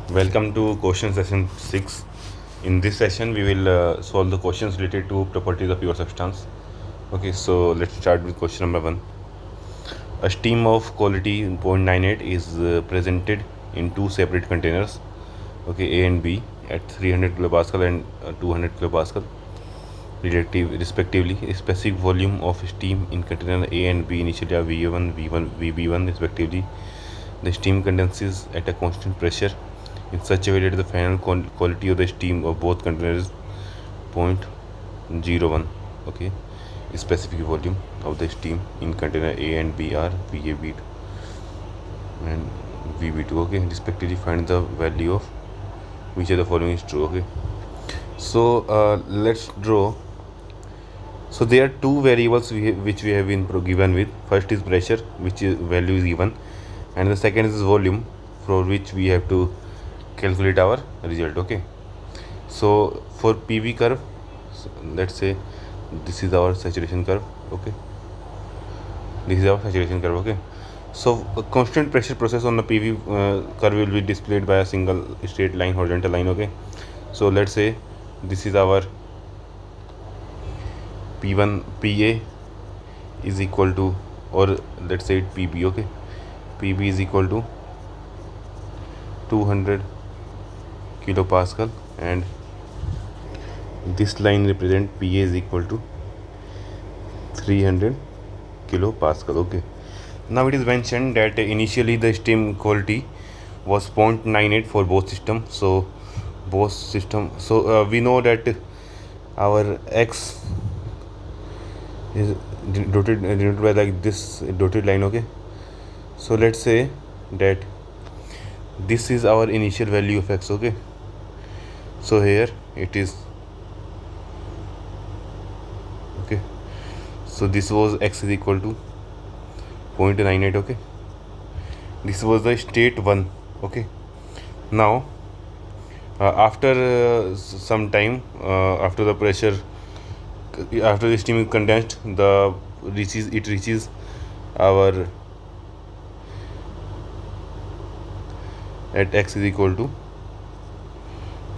Welcome to question session 6. In this session, we will solve the questions related to properties of pure substance. Okay, so let's start with question number 1. A steam of quality 0.98 is presented in two separate containers, okay, A and B, at 300 kilopascal and 200 kilopascal respectively. A specific volume of steam in container A and B initially are VA1, V1, VB1 respectively. The steam condenses at a constant pressure in such a way that the final quality of the steam of both containers is 0.01. Okay, specific volume of the steam in container A and B are VAB and VB2. Okay, respectively. Find the value of which of the following is true. Okay, so let's draw. So there are two variables which we have been given with. First is pressure, which is value is given, and the second is volume, for which we have to calculate our result. Okay, so for PV curve, so let's say this is our saturation curve. Okay, this is our saturation curve. Okay, so a constant pressure process on the PV curve will be displayed by a single straight line, horizontal line. Okay, so let's say this is our P1 PA is equal to, or let's say it PB. Okay, PB is equal to 200 kilopascal, and this line represent PA is equal to 300 kilopascal. Okay, now it is mentioned that initially the steam quality was 0.98 for both systems. So we know that our X is denoted by like this dotted line. Okay, so let's say that this is our initial value of X. Okay, so here it is. Okay, so this was X is equal to 0.98. Okay, this was the state 1. Okay, now after some time, after the pressure, after the steam is condensed, it reaches our at X is equal to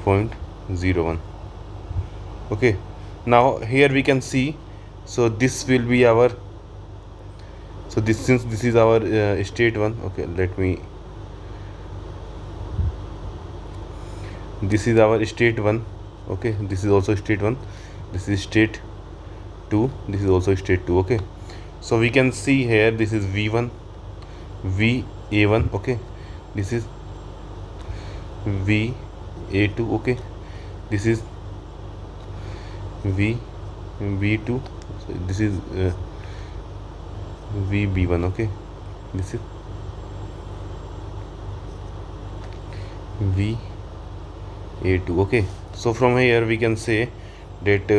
0.01. Okay, now here we can see, so this will be our, so this, since this is our state 1. Okay, this is our state 1. Okay, this is also state 1, this is state 2, this is also state 2. Okay, so we can see here this is V1, VA1. Okay, this is VA2. Okay, this is VB2, so this is VB1. Okay, this is VA2. Okay, so from here we can say that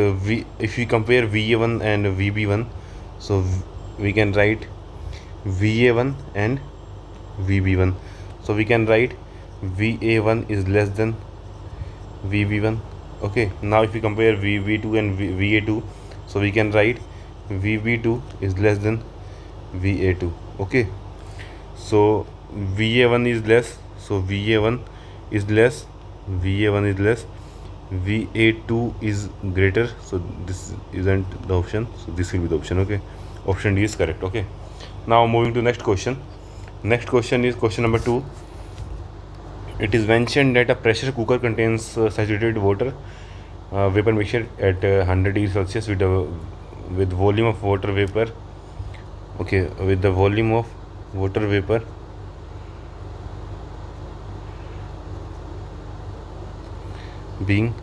if we compare VA1 and VB1, so we can write VA1 and VB1. So we can write VA1 is less than VB1. Okay, now if we compare VB2 and VA2, so we can write VB2 is less than VA2. Okay, so VA1 is less, so VA1 is less, VA1 is less, VA2 is greater, so this isn't the option, so this will be the option. Okay, option D is correct. Okay, now moving to next question. Next question is question number 2. It is mentioned that a pressure cooker contains saturated water vapor mixture at 100 degrees Celsius with volume of water vapor. Okay, with the volume of water vapor being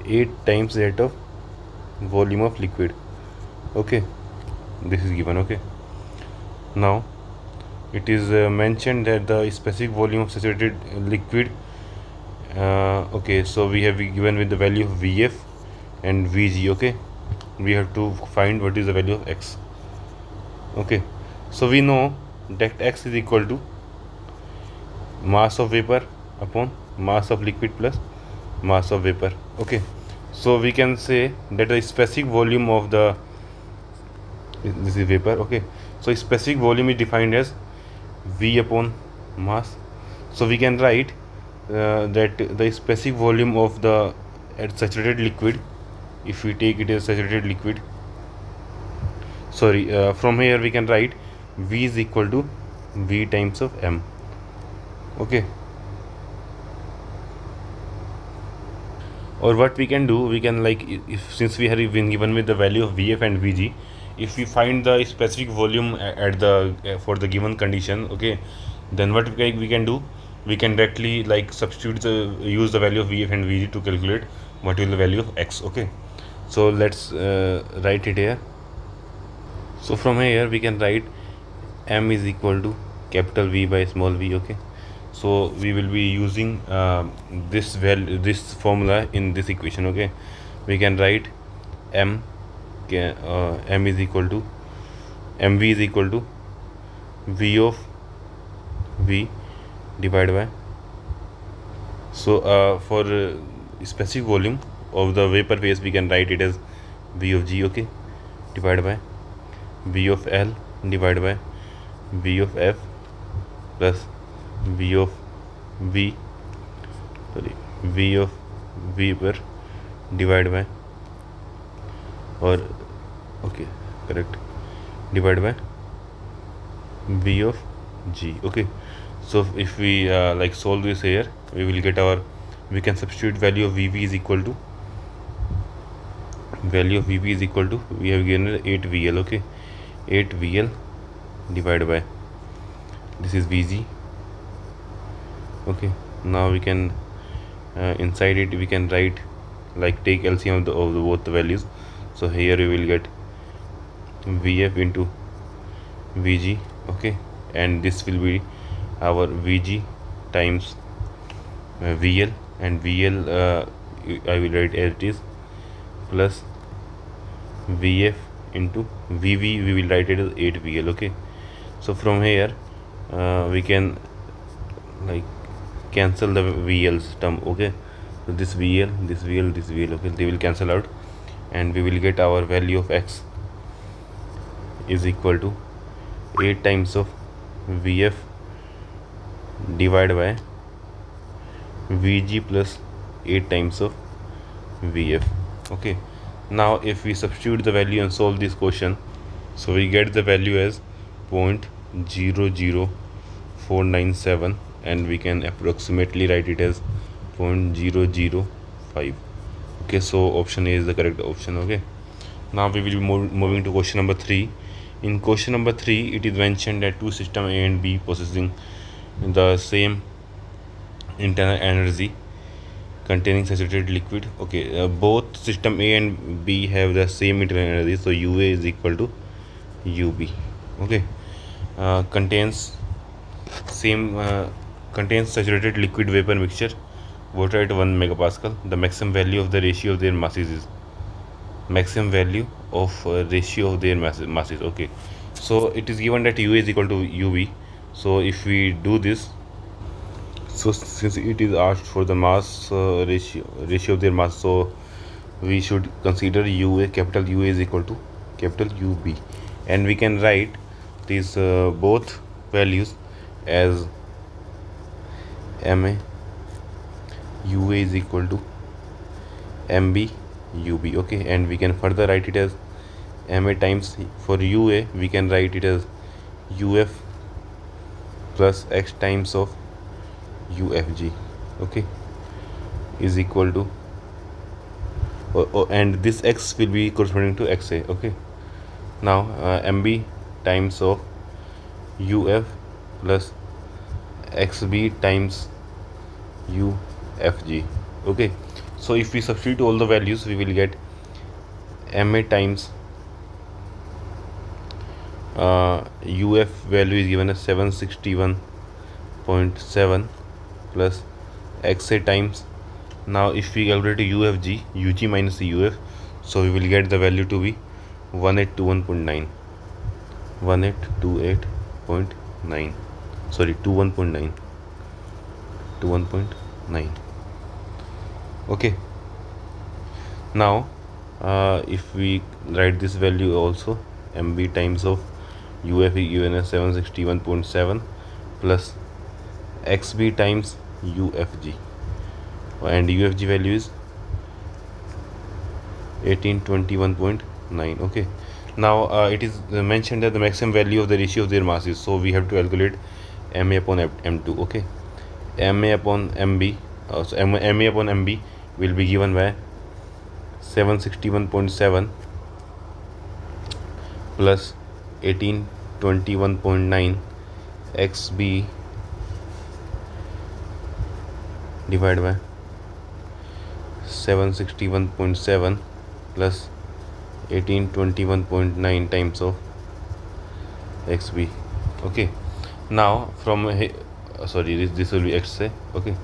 8 times that of volume of liquid. Okay, this is given. Okay, now it is mentioned that the specific volume of saturated liquid, okay, so we have given with the value of Vf and Vg. Okay, we have to find what is the value of X. Okay, so we know that X is equal to mass of vapor upon mass of liquid plus mass of vapor. Okay, so we can say that the specific volume of this is vapor. Okay, so specific volume is defined as V upon mass. So we can write that the specific volume of the saturated liquid, if we take it as saturated liquid, sorry, from here we can write V is equal to V times of M. Okay, or what we can do, we can, like, if since we have been given with the value of Vf and Vg, if we find the specific volume at the for the given condition, okay, then what we can do, we can directly, like, substitute use the value of Vf and Vg to calculate what will the value of X. Okay, so let's write it here. So from here we can write M is equal to capital V by small v. Okay, so we will be using this formula in this equation. Okay, we can write M is equal to mv is equal to V of V divided by, so for specific volume of the vapor phase, we can write it as V of G. Okay, divided by V of L divided by V of F plus V of V, sorry, V of Vapor divided by, or okay, correct, divided by V of G. Okay, so if we like solve this here, we will get our, we can substitute value of Vv is equal to, we have given 8 VL. Okay, 8 VL divided by, this is Vg. Okay, now we can inside it we can write, like, take LCM of the both the values. So here we will get Vf into Vg. Okay, and this will be our Vg times VL, and VL I will write as it is, plus Vf into Vv, we will write it as 8 VL. Okay, so from here we can, like, cancel the VL's term. Okay, so this VL, this VL, this VL, okay, they will cancel out, and we will get our value of X is equal to 8 times of Vf divided by Vg plus 8 times of Vf. Okay, now if we substitute the value and solve this question, so we get the value as 0.00497, and we can approximately write it as 0.005. Okay, so option A is the correct option. Okay, now we will be moving to question number 3. In question number 3, it is mentioned that two systems A and B possessing the same internal energy containing saturated liquid. Okay, both system A and B have the same internal energy, so UA is equal to UB. Okay, contains saturated liquid vapor mixture, water at 1 megapascal. The maximum value of the ratio of their masses is masses. Okay, so it is given that UA is equal to UB. So if we do this, so since it is asked for the mass ratio of their mass, so we should consider UA, capital UA is equal to capital UB, and we can write these both values as MA UA is equal to MB UB. Okay, and we can further write it as MA times, for UA we can write it as UF plus X times of UFG. Okay, is equal to, and this X will be corresponding to XA. Okay, now MB times of UF plus XB times UFG. Okay, so if we substitute all the values, we will get MA times UF value is given as 761.7 plus XA times, now if we calculate UFG, UG minus UF, so we will get the value to be 1821.9, 1828.9, sorry, 21.9. Okay, now if we write this value also, MB times of UF is given as 761.7 plus XB times UFG, and UFG value is 1821.9. okay. Now it is mentioned that the maximum value of the ratio of their masses, so we have to calculate Ma upon M2. okay. Ma upon MB, so Ma upon MB will be given by 761.7 plus 1821.9 XB divided by 761.7 plus 1821.9 times of XB. okay. Now from here, sorry, this will be XA. okay.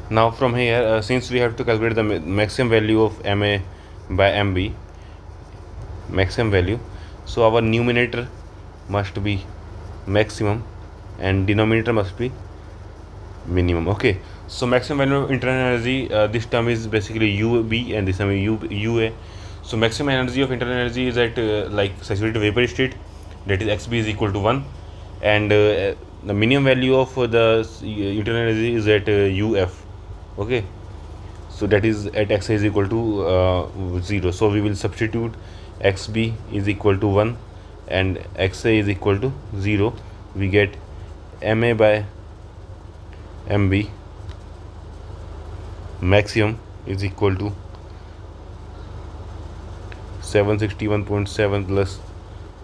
Now from here, since we have to calculate the maximum value of Ma by MB, maximum value, so our numerator must be maximum and denominator must be minimum. okay. So maximum value of internal energy, this term is basically UB and this term is UA. So maximum energy of internal energy is at like saturated vapor state, that is XB is equal to 1, and the minimum value of the internal energy is at UF. okay. So that is at XA is equal to 0. So we will substitute XB is equal to 1 and XA is equal to 0. We get Ma by MB maximum is equal to 761.7 plus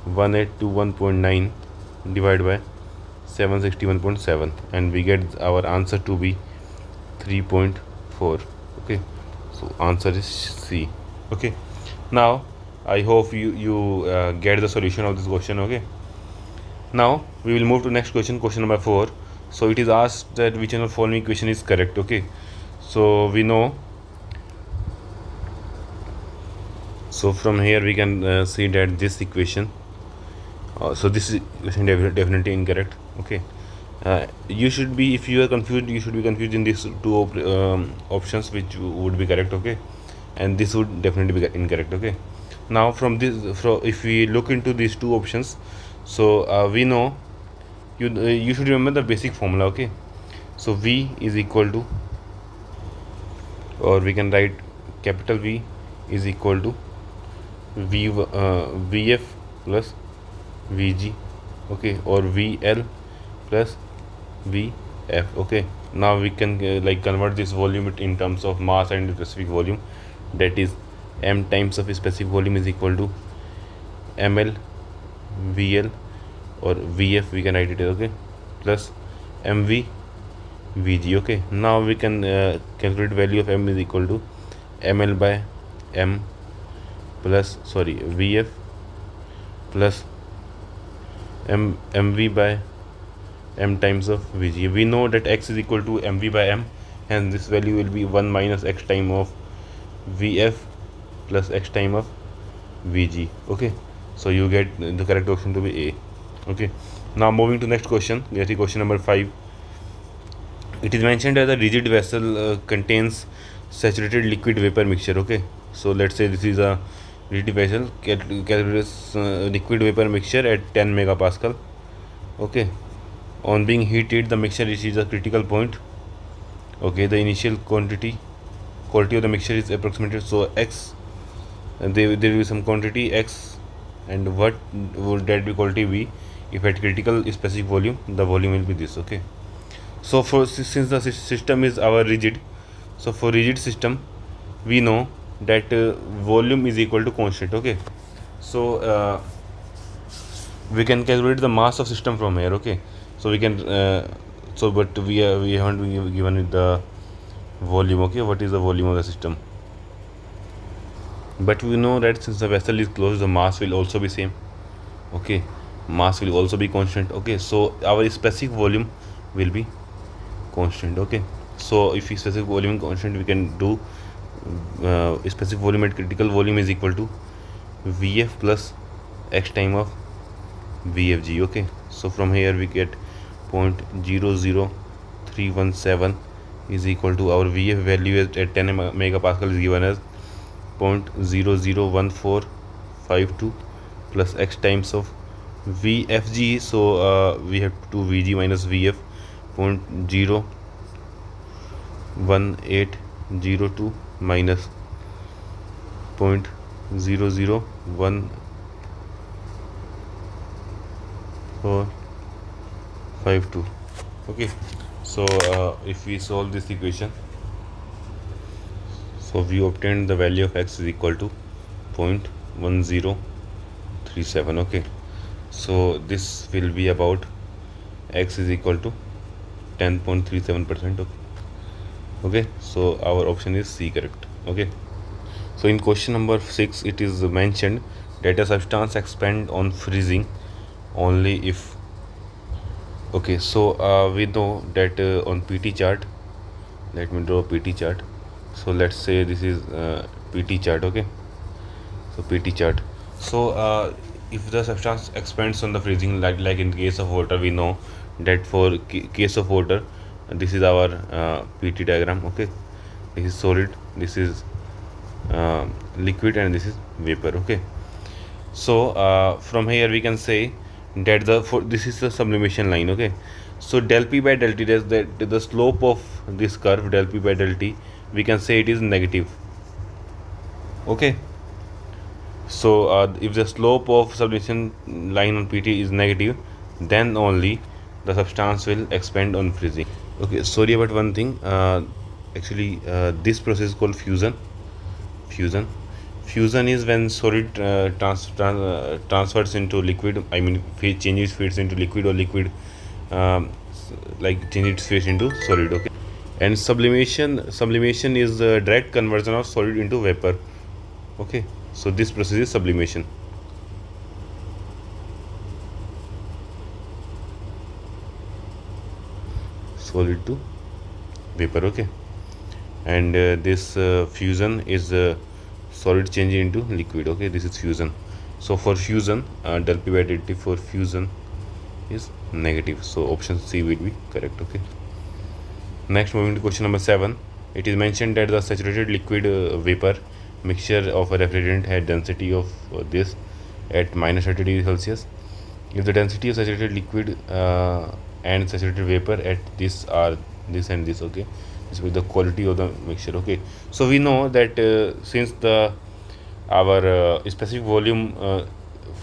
1821.9 divided by 761.7, and we get our answer to be 3.4. okay. So answer is C. okay. Now I hope you get the solution of this question. okay. Now we will move to next question, question number 4. So it is asked that which of the following equation is correct. okay. So we know, so from here we can see that this equation, so this equation definitely incorrect. okay. You should be, if you are confused, you should be confused in these two options which would be correct. okay. And this would definitely be incorrect. okay. Now from this, if we look into these two options, so we know, you should remember the basic formula. okay. So V is equal to, or we can write capital V is equal to VF plus VG. okay. Or VL plus VF. okay. Now we can like convert this volume in terms of mass and specific volume, that is M times of specific volume is equal to ML VL or VF, we can write it as, okay, plus MV VG. okay. Now we can calculate value of M is equal to ML by M plus, sorry, VF plus MV by M times of VG. We know that X is equal to MV by M, and this value will be 1 minus X time of VF plus X time of VG. okay. So you get the correct option to be A. okay. Now moving to next question, that is question number 5. It is mentioned that the rigid vessel contains saturated liquid vapor mixture. okay. So let's say this is a rigid vessel, calculates liquid vapor mixture at 10 megapascal. okay. On being heated, the mixture reaches a critical point. okay. The initial quality of the mixture is approximated, so X, and there will be some quantity X, and what would that be quality be if at critical specific volume, the volume will be this. okay. So since the system is our rigid, so for rigid system we know that volume is equal to constant. okay. So we can calculate the mass of system from here. okay. So we can but we haven't been given it the volume. okay. What is the volume of the system? But we know that since the vessel is closed, the mass will also be same. okay. Mass will also be constant. okay. So our specific volume will be constant. okay. So if specific volume constant, we can do specific volume at critical volume is equal to VF plus X time of VFG. okay. So from here we get 0.00317 is equal to our VF value at 10 megapascal is given as 0.001452 plus X times of VFG. So we have to VG minus VF 0.0 1802 minus 0.0015452. Okay, so if we solve this equation, so we obtained the value of x is equal to 0.1037. okay, so this will be about x is equal to 10.37%. okay, so our option is C, correct. Okay, so in question number 6 it is mentioned that a substance expand on freezing only if, okay, so we know that on PT chart, let me draw PT chart. So let's say this is PT chart. okay, so PT chart. So if the substance expands on the freezing, like in case of water, we know that for case of water, this is our PT diagram. okay, this is solid, this is liquid, and this is vapor. okay, so from here we can say that this is the sublimation line. okay, so del P by del T, that's the slope of this curve del P by del T, we can say it is negative. okay, so if the slope of sublimation line on PT is negative, then only the substance will expand on freezing. okay, sorry about one thing, actually this process is called fusion. Fusion is when solid transfers into liquid, I mean changes phase into liquid, or liquid like changes its phase into solid. okay, and sublimation is the direct conversion of solid into vapor. okay, so this process is sublimation. Solid to vapor. okay, and this fusion is solid changing into liquid. okay, this is fusion. So for fusion, del P by del T for fusion is negative, so option C will be correct. okay, next, moving to question number 7, it is mentioned that the saturated liquid vapor mixture of a refrigerant had density of this at minus 30 degrees Celsius. If the density of saturated liquid and saturated vapor at this are this and this, okay, this will be the quality of the mixture. okay, so we know that since our specific volume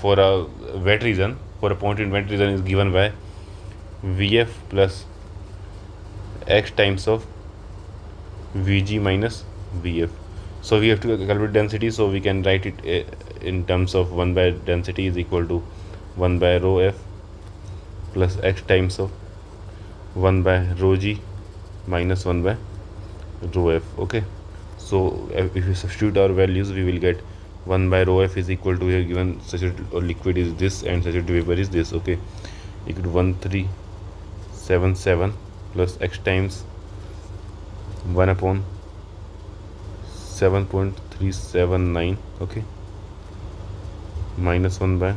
for a wet region, for a point in wet region, is given by Vf plus x times of Vg minus Vf. So we have to calculate density, so we can write it in terms of 1 by density is equal to 1 by rho f plus x times of 1 by rho g minus 1 by rho f. okay, so if we substitute our values, we will get 1 by rho f is equal to, we have given saturated or liquid is this and saturated vapor is this. okay, equal to 1377 plus x times 1 upon 7.379. okay, minus 1 by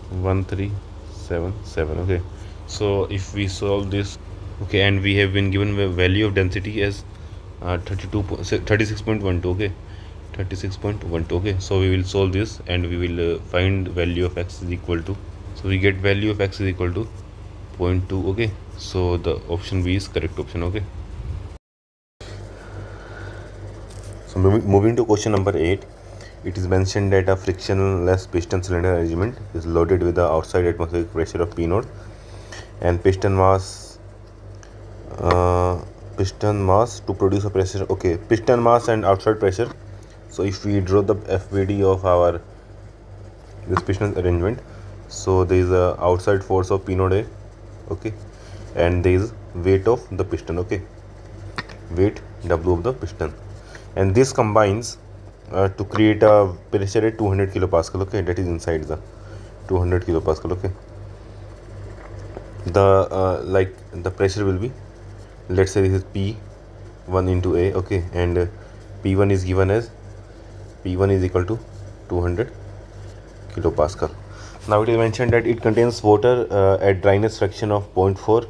1377. okay, so if we solve this, okay, and we have been given the value of density as 36.12. okay, 36.12. okay, so we will solve this and we will find value of x is equal to, so we get value of x is equal to 0.2. okay, so the option B is correct option. okay, so moving to question number 8, it is mentioned that a frictionless piston cylinder arrangement is loaded with the outside atmospheric pressure of P naught and piston mass to produce a pressure. okay, piston mass and outside pressure. So if we draw the FVD of our this piston arrangement, so there is a outside force of P naught A, okay, and there is weight of the piston. okay, weight W of the piston, and this combines to create a pressure at 200 kilopascal. okay, that is inside the 200 kilopascal. okay, the like the pressure will be, let's say this is P1 into A. okay, and P1 is given as P1 is equal to 200 kilopascal. Now it is mentioned that it contains water at dryness fraction of 0.4.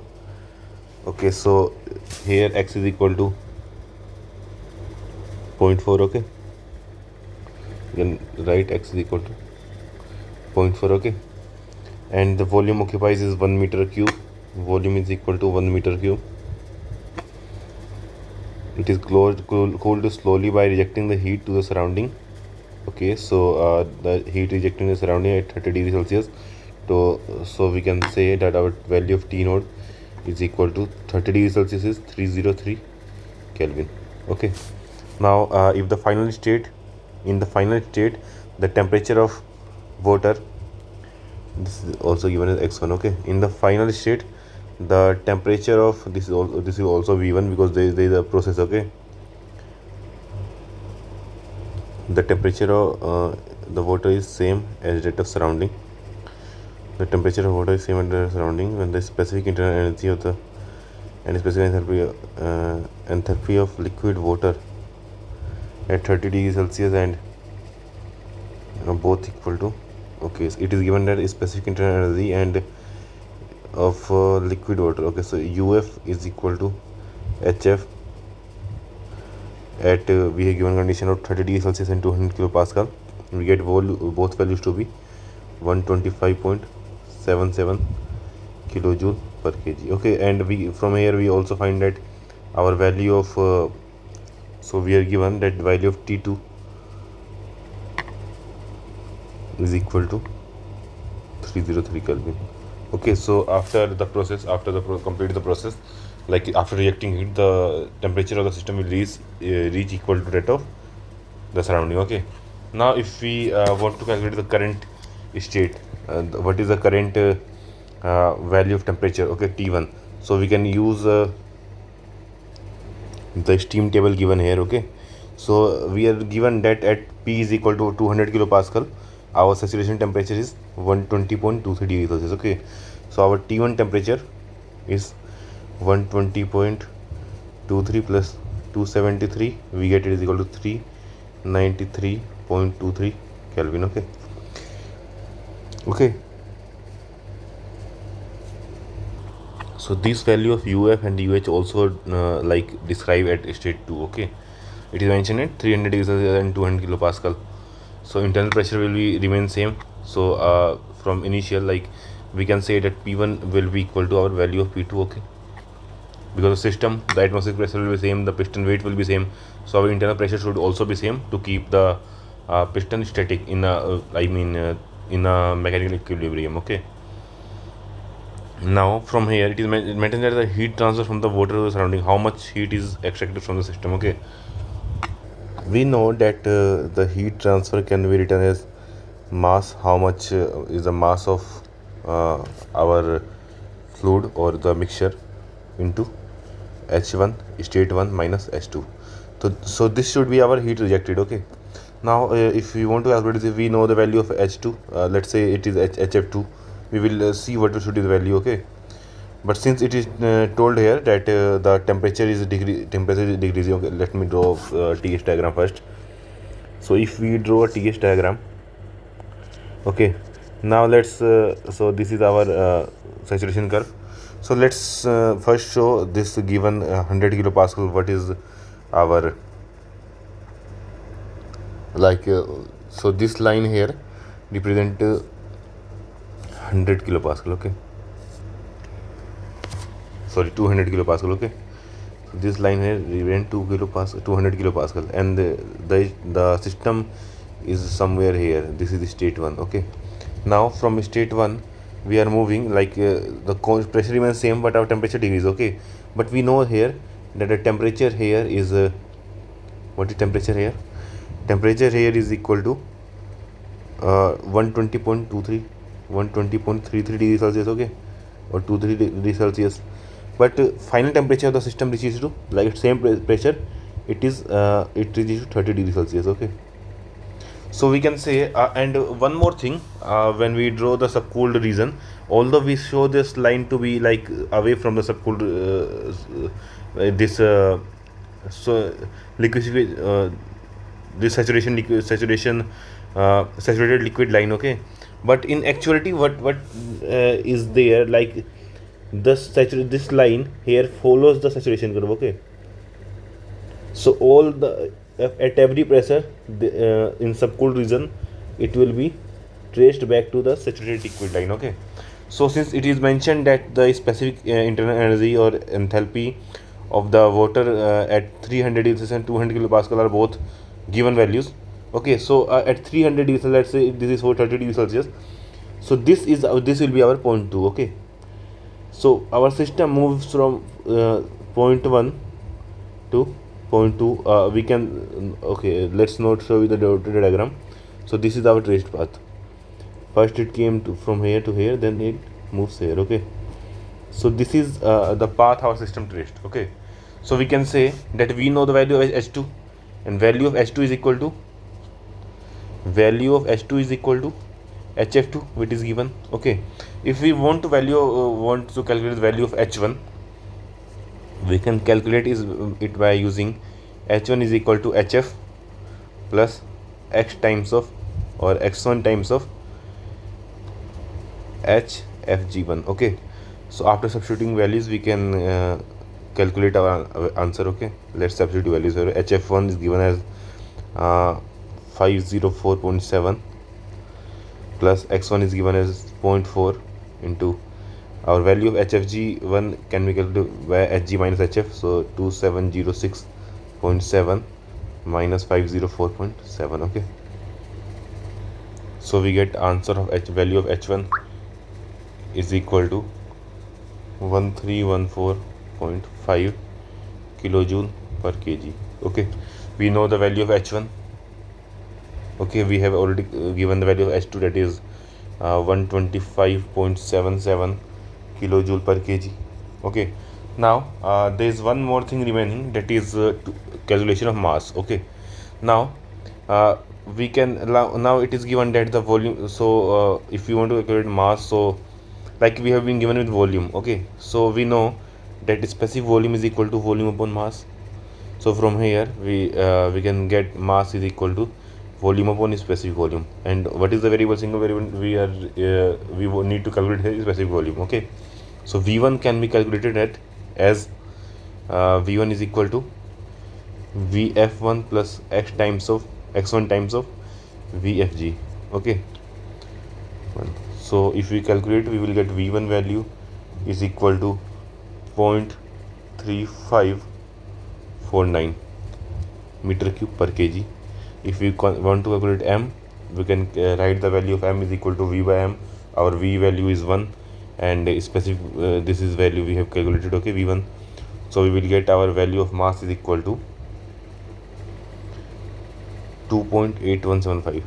okay, so here x is equal to 0.4. okay, you can write x is equal to 0.4. okay, and the volume occupies is 1 meter cube. Volume is equal to 1 meter cube. it is cooled slowly by rejecting the heat to the surrounding. Okay, so the heat rejecting the surrounding at 30 degrees Celsius. So we can say that our value of T node is equal to 30 degrees Celsius is 303 Kelvin. Okay, now if the final state, in the final state, the temperature of water, this is also given as x1. Okay, in the final state, the temperature of this is also v1 because there is a process. Okay, the temperature of the water is same as that of surrounding. The temperature of water is same as the surrounding when the specific internal energy of the and specific enthalpy of liquid water at 30 degrees Celsius and both equal to, okay, so it is given that specific internal energy and of liquid water. Okay, so UF is equal to HF at we have given condition of 30 degrees Celsius and 200 kilopascal. We get both values to be 125.77 kilojoule per kg. Okay, and we from here we also find that our value of so we are given that value of T2 is equal to 303 Kelvin. Okay, so after the process, complete the process, like after reacting heat, the temperature of the system will reach equal to that of the surrounding. Okay, now if we want to calculate the current state, what is the current value of temperature? Okay, T1. So we can use the steam table given here. Okay, so we are given that at P is equal to 200 kilopascal, our saturation temperature is 120.23 degrees Celsius. Okay, so our T1 temperature is 120.23 plus 273, we get it is equal to 393.23 Kelvin. Okay, okay, so this value of UF and UH also like describe at state 2. Okay, it is mentioned at 300 degrees Celsius and 200 kilopascal. So internal pressure will be remain same. So from initial, like we can say that P1 will be equal to our value of P2. Okay, because the system, the atmospheric pressure will be same, the piston weight will be same, so our internal pressure should also be same to keep the piston static in a in a mechanical equilibrium. Okay, now from here it is mentioned that the heat transfer from the water to the surrounding, how much heat is extracted from the system. Okay, we know that the heat transfer can be written as mass, how much is the mass of our fluid or the mixture into H1 state 1 minus H2. So this should be our heat rejected. Okay, now if we want to calculate this, we know the value of H2, let's say it is HF2, we will see what should be the value. Okay, but since it is told here that the temperature is decreasing. Okay, let me draw TS diagram first. So if we draw a TS diagram, okay, now let's so this is our saturation curve. So let's first show this given 100 kilopascal, what is our like so this line here represent 100 kilopascal. Okay, sorry, 200 kilopascal. Okay, so this line here represent 200 kilopascal, and the system is somewhere here. This is state 1. Okay, now from state 1 we are moving, like the pressure remains same but our temperature decreases. Okay, but we know here that the temperature here is what is temperature here? Temperature here is equal to 120.33 degrees Celsius. Okay, or 23 degrees Celsius, but final temperature of the system reaches to, like same pressure, it reaches to 30 degrees Celsius. Okay, so we can say and one more thing, when we draw the subcooled region, although we show this line to be like away from the subcooled this so liquid this saturated liquid line. Okay, but in actuality what is there, like this line here follows the saturation curve. Okay, so all the at every pressure in subcooled region it will be traced back to the saturated liquid line. Okay, so since it is mentioned that the specific internal energy or enthalpy of the water at 300 degrees Celsius and 200 kilopascal are both given values. Okay, so at 300 degrees, let's say this is 430 degrees Celsius. So this will be our point 2. Okay, so our system moves from point 1 to point 2. We can okay, let's not show you the diagram. So this is our traced path. First it came from here to here, then it moves here. Okay, so this is the path our system traced. Okay, so we can say that we know the value of H2, and value of H2 is equal to HF2, which is given. Okay, if we want to calculate the value of H1, we can calculate it by using H1 is equal to HF plus X times of, or X1 times of HFG1. Okay, so after substituting values we can calculate our answer. Okay, let's substitute values. HF1 is given as 504.7 plus X1 is given as 0.4 into our value of HFG1 can be calculated by Hg minus HF. So 2706.7 minus 504.7. Okay, so we get answer of value of H1 is equal to 1314.5 kilojoule per kg. Okay, we know the value of H1. Okay, we have already given the value of H2, that is 125.77 kilojoule per kg. Okay, now there is one more thing remaining, that is calculation of mass. Okay, now we can now it is given that the volume. So if we want to calculate mass, so like we have been given with volume. Okay, so we know that specific volume is equal to volume upon mass. So from here we can get mass is equal to volume upon specific volume. And what is the variable, single variable we need to calculate here is specific volume. Okay, so V1 can be calculated as V1 is equal to Vf1 plus X X1 times of Vfg. Okay, so if we calculate, we will get V1 value is equal to 0.3549 meter cube per kg. If we want to calculate M, we can write the value of M is equal to V by M. Our V value is 1, and specific this is value we have calculated. Okay, V1. So we will get our value of mass is equal to 2.8175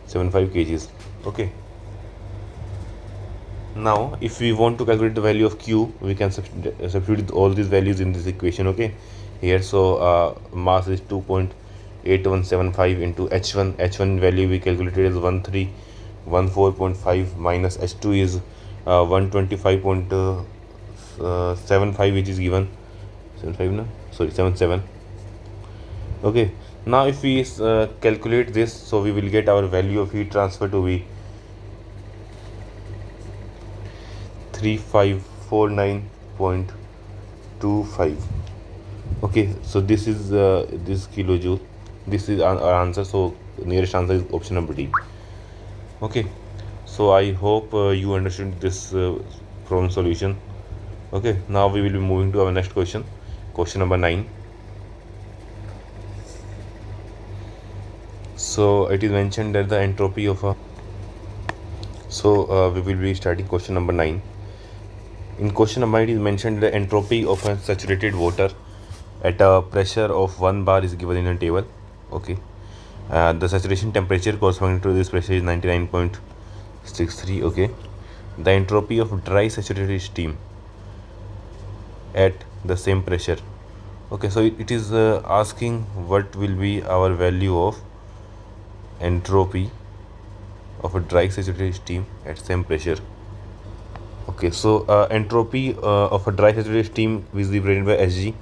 kgs. Okay, now if we want to calculate the value of Q, we can substitute all these values in this equation. Okay, here, so mass is 2.8175 into H1 value we calculated as 1314.5 minus H2 is 125.75, which is given 77. Okay, now if we calculate this, so we will get our value of heat transfer to be 3549.25. Okay, so this is this kilojoule. This is our answer. So nearest answer is option number D. Okay, so I hope you understood this problem solution. Okay, now we will be moving to our next question number 9. So it is mentioned that the entropy of a we will be starting question number 9. In question number 9, it is mentioned the entropy of a saturated water at a pressure of 1 bar is given in a table. Okay, the saturation temperature corresponding to this pressure is 99.63. Okay, the entropy of dry saturated steam at the same pressure. Okay, so it is asking what will be our value of entropy of a dry saturated steam at same pressure. Okay, so entropy of a dry saturated steam is represented by Hg.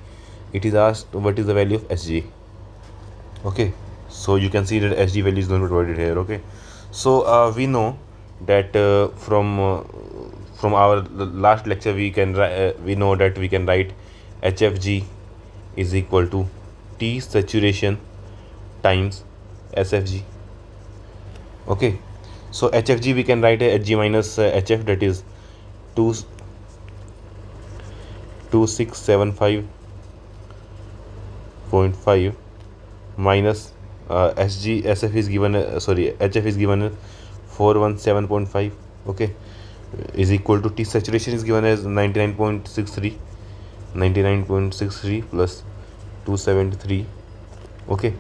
It is asked what is the value of Hg. Okay, so you can see that Hg value is not provided here. Okay, so we know that from our last lecture we know that we can write Hfg is equal to T saturation times SFG. Okay, so Hfg we can write Hg minus Hf, that is 2 2675.5 minus SF is given, HF is given 417.5, okay, is equal to T saturation is given as 99.63 plus 273, okay,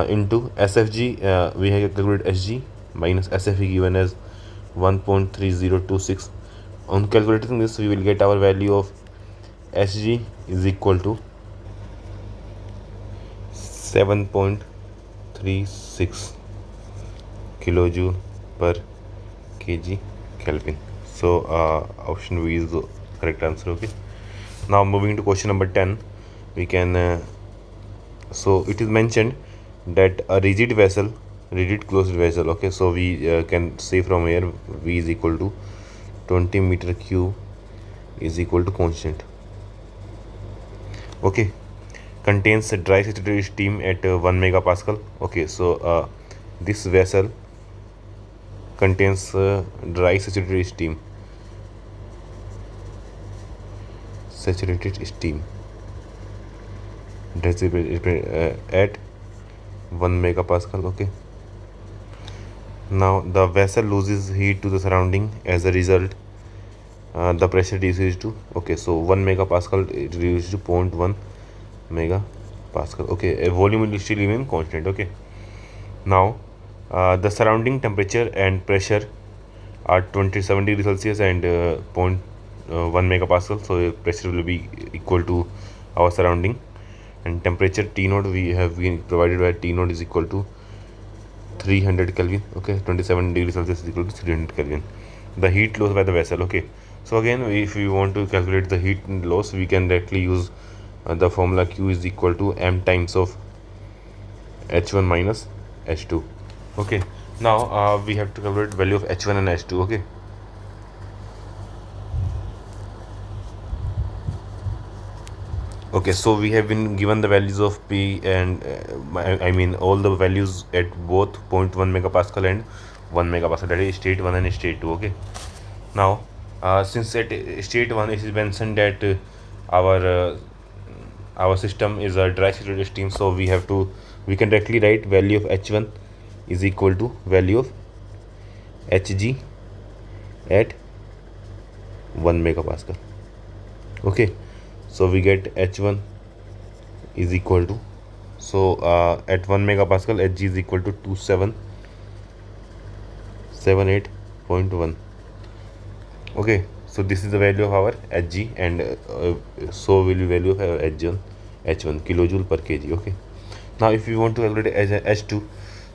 into SFG, we have calculated SG minus SFE given as 1.3026. On calculating this, we will get our value of SG is equal to 7.36 kilojoule per kg Kelvin. So option B is the correct answer. Okay. Now moving to question number 10, we can so it is mentioned that a rigid closed vessel. Okay, so we can say from here V is equal to 20 meter cube is equal to constant. Okay, contains a dry saturated steam at 1 megapascal. Okay, so this vessel contains dry saturated steam at 1 megapascal. Okay, now the vessel loses heat to the surrounding. As a result, the pressure decreases to, okay, so 1 megapascal it reduces to 0.1 megapascal. Okay, a volume will still remain constant. Okay, now the surrounding temperature and pressure are 27 degrees Celsius and 0.1 megapascal. So pressure will be equal to our surrounding, and temperature T naught we have been provided by T naught is equal to 300 Kelvin. Okay, 27 degrees Celsius is equal to 300 Kelvin. The heat loss by the vessel. Okay, so again, if we want to calculate the heat loss, we can directly use the formula Q is equal to m times of H1 minus H2. Okay, now we have to calculate value of H1 and H2. Okay, okay, so we have been given the values of P and I mean all the values at both 0.1 megapascal and 1 megapascal, that is state 1 and state 2. Okay, now since at state 1 it is mentioned that our system is a dry saturated steam, so we can directly write value of H1 is equal to value of Hg at 1 megapascal. Okay, so we get H1 is equal to, so at 1 megapascal Hg is equal to 2778.1. okay, so this is the value of our Hg, and so will be value of our H1 kilojoule per kg. Okay, now if we want to calculate H2,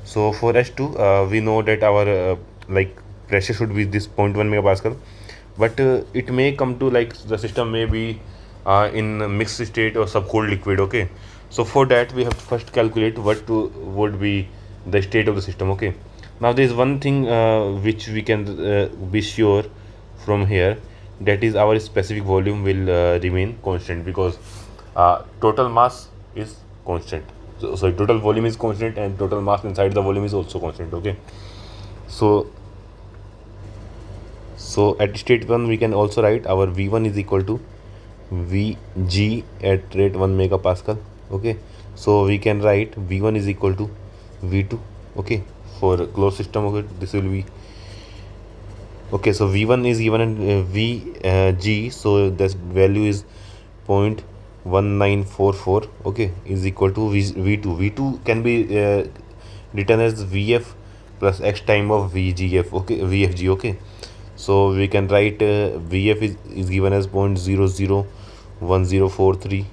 so for H2 we know that our like pressure should be this 0.1 megapascal, but it may come to like the system may be in a mixed state or subcooled liquid. Okay, so for that we have to first calculate what would be the state of the system. Okay, now there is one thing which we can be sure from here, that is our specific volume will remain constant, because total mass is constant. So total volume is constant and total mass inside the volume is also constant. Okay, so at state 1 we can also write our V1 is equal to Vg at rate 1 megapascal. Okay, so we can write V1 is equal to V2. Okay, for closed system. Okay, this will be, okay, so V1 is given in Vg, so this value is 0.1944. okay, is equal to V2 can be written as Vf plus x time of Vgf. Okay, Vfg. Okay, so we can write Vf is given as 0.001043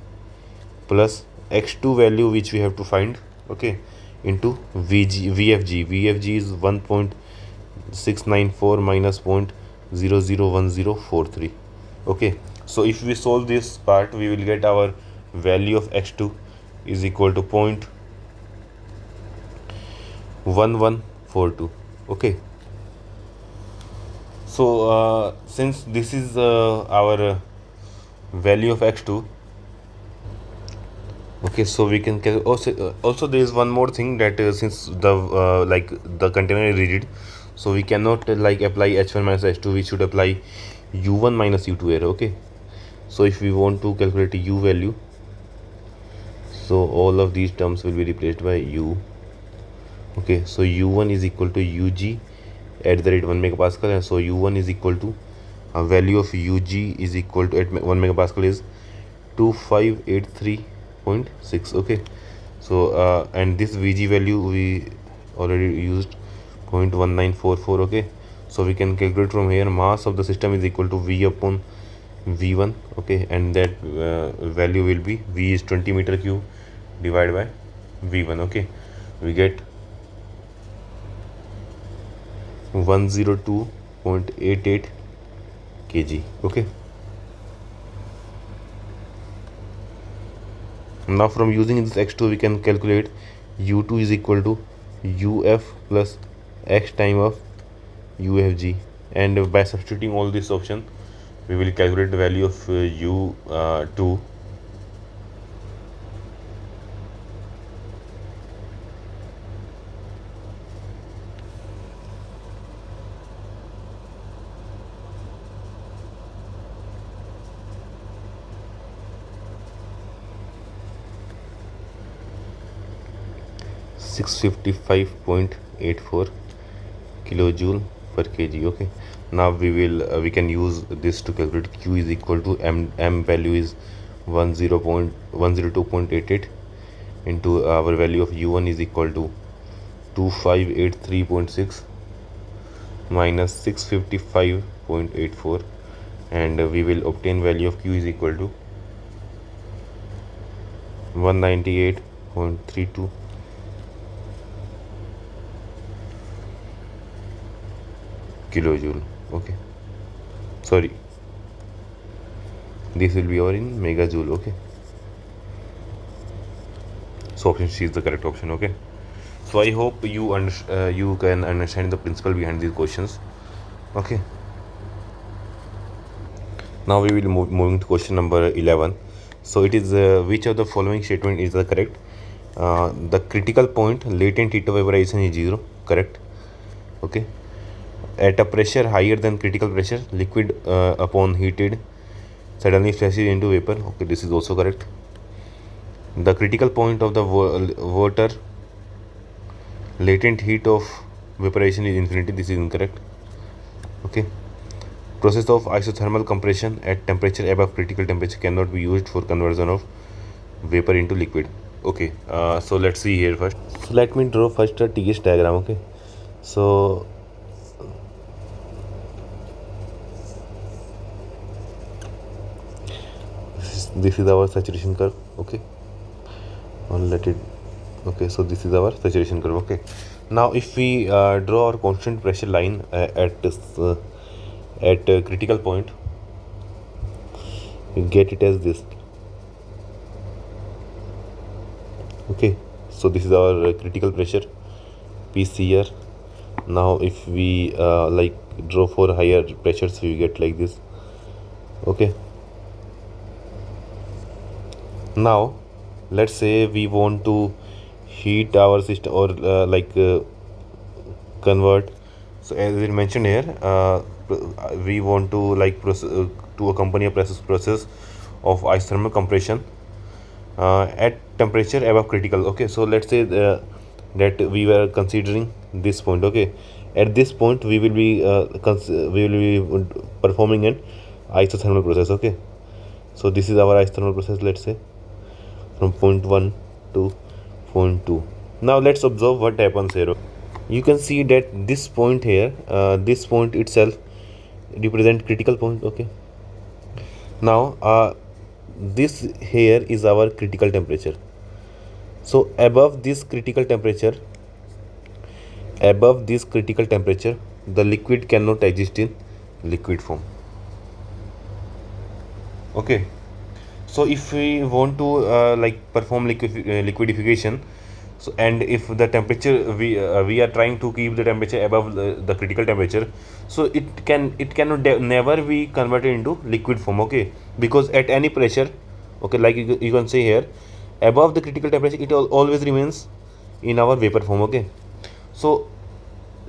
plus x2 value which we have to find. Okay, into Vfg is 1.694 minus 0.001043. okay, so if we solve this part, we will get our value of x2 is equal to 0.1142. okay, so since this is our value of x2, okay, so we can also there is one more thing, that since the like the container is rigid, so we cannot like apply H1 minus H2, we should apply U1 minus U2 here. Okay, So if we want to calculate u value, so all of these terms will be replaced by u. Okay, so u1 is equal to ug at the rate 1 megapascal, and so u1 is equal to value of ug is equal to at 1 megapascal is 2583.6. okay, so and this vg value we already used 0.1944. okay, so we can calculate from here mass of the system is equal to v upon v1. okay, and that value will be v is 20 meter cube divided by v1. okay, we get 102.88 kg. okay, now from using this x2 we can calculate u2 is equal to uf plus x time of ufg, and by substituting all this option we will calculate the value of u2. (655.84 kilojoule per kg). okay, now we can use this to calculate q is equal to m value is 102.88 into our value of u1 is equal to 2583.6 minus 655.84, and we will obtain value of q is equal to 198.32 kilojoule. okay, sorry, this will be our in megajoule. okay, so option C is the correct option. okay, so I hope you can understand the principle behind these questions. okay, now we will moving to question number 11. so it is which of the following statement is the correct? The critical point latent heat of vaporization is 0. correct. okay, at a pressure higher than critical pressure, liquid upon heated suddenly flashes into vapor. okay, this is also correct. The critical point of the water latent heat of vaporization is infinity. this is incorrect. okay, process of isothermal compression at temperature above critical temperature cannot be used for conversion of vapor into liquid. okay, so let's see here first. So let me draw first a TS diagram. okay, so this is our saturation curve. okay, and let it. okay, so this is our saturation curve. okay, now if we draw our constant pressure line at critical point, we get it as this. okay, so this is our critical pressure PCR. now if we like draw for higher pressures, we get like this. okay, now let's say we want to heat our system or convert. so as we mentioned here, we want to to accompany a process of isothermal compression at temperature above critical. okay, so let's say that we were considering this point. okay, at this point we will be performing an isothermal process. okay, so this is our isothermal process, let's say from point 1 to point 2. now let's observe what happens here. You can see that this point here, this point itself represent critical point. okay, now this here is our critical temperature. so above this critical temperature, the liquid cannot exist in liquid form. okay, so if we want to perform liquidification, so and if the temperature we are trying to keep the temperature above the critical temperature, so it cannot never be converted into liquid form. okay, because at any pressure, okay, like you can say here, above the critical temperature it always remains in our vapor form. okay, so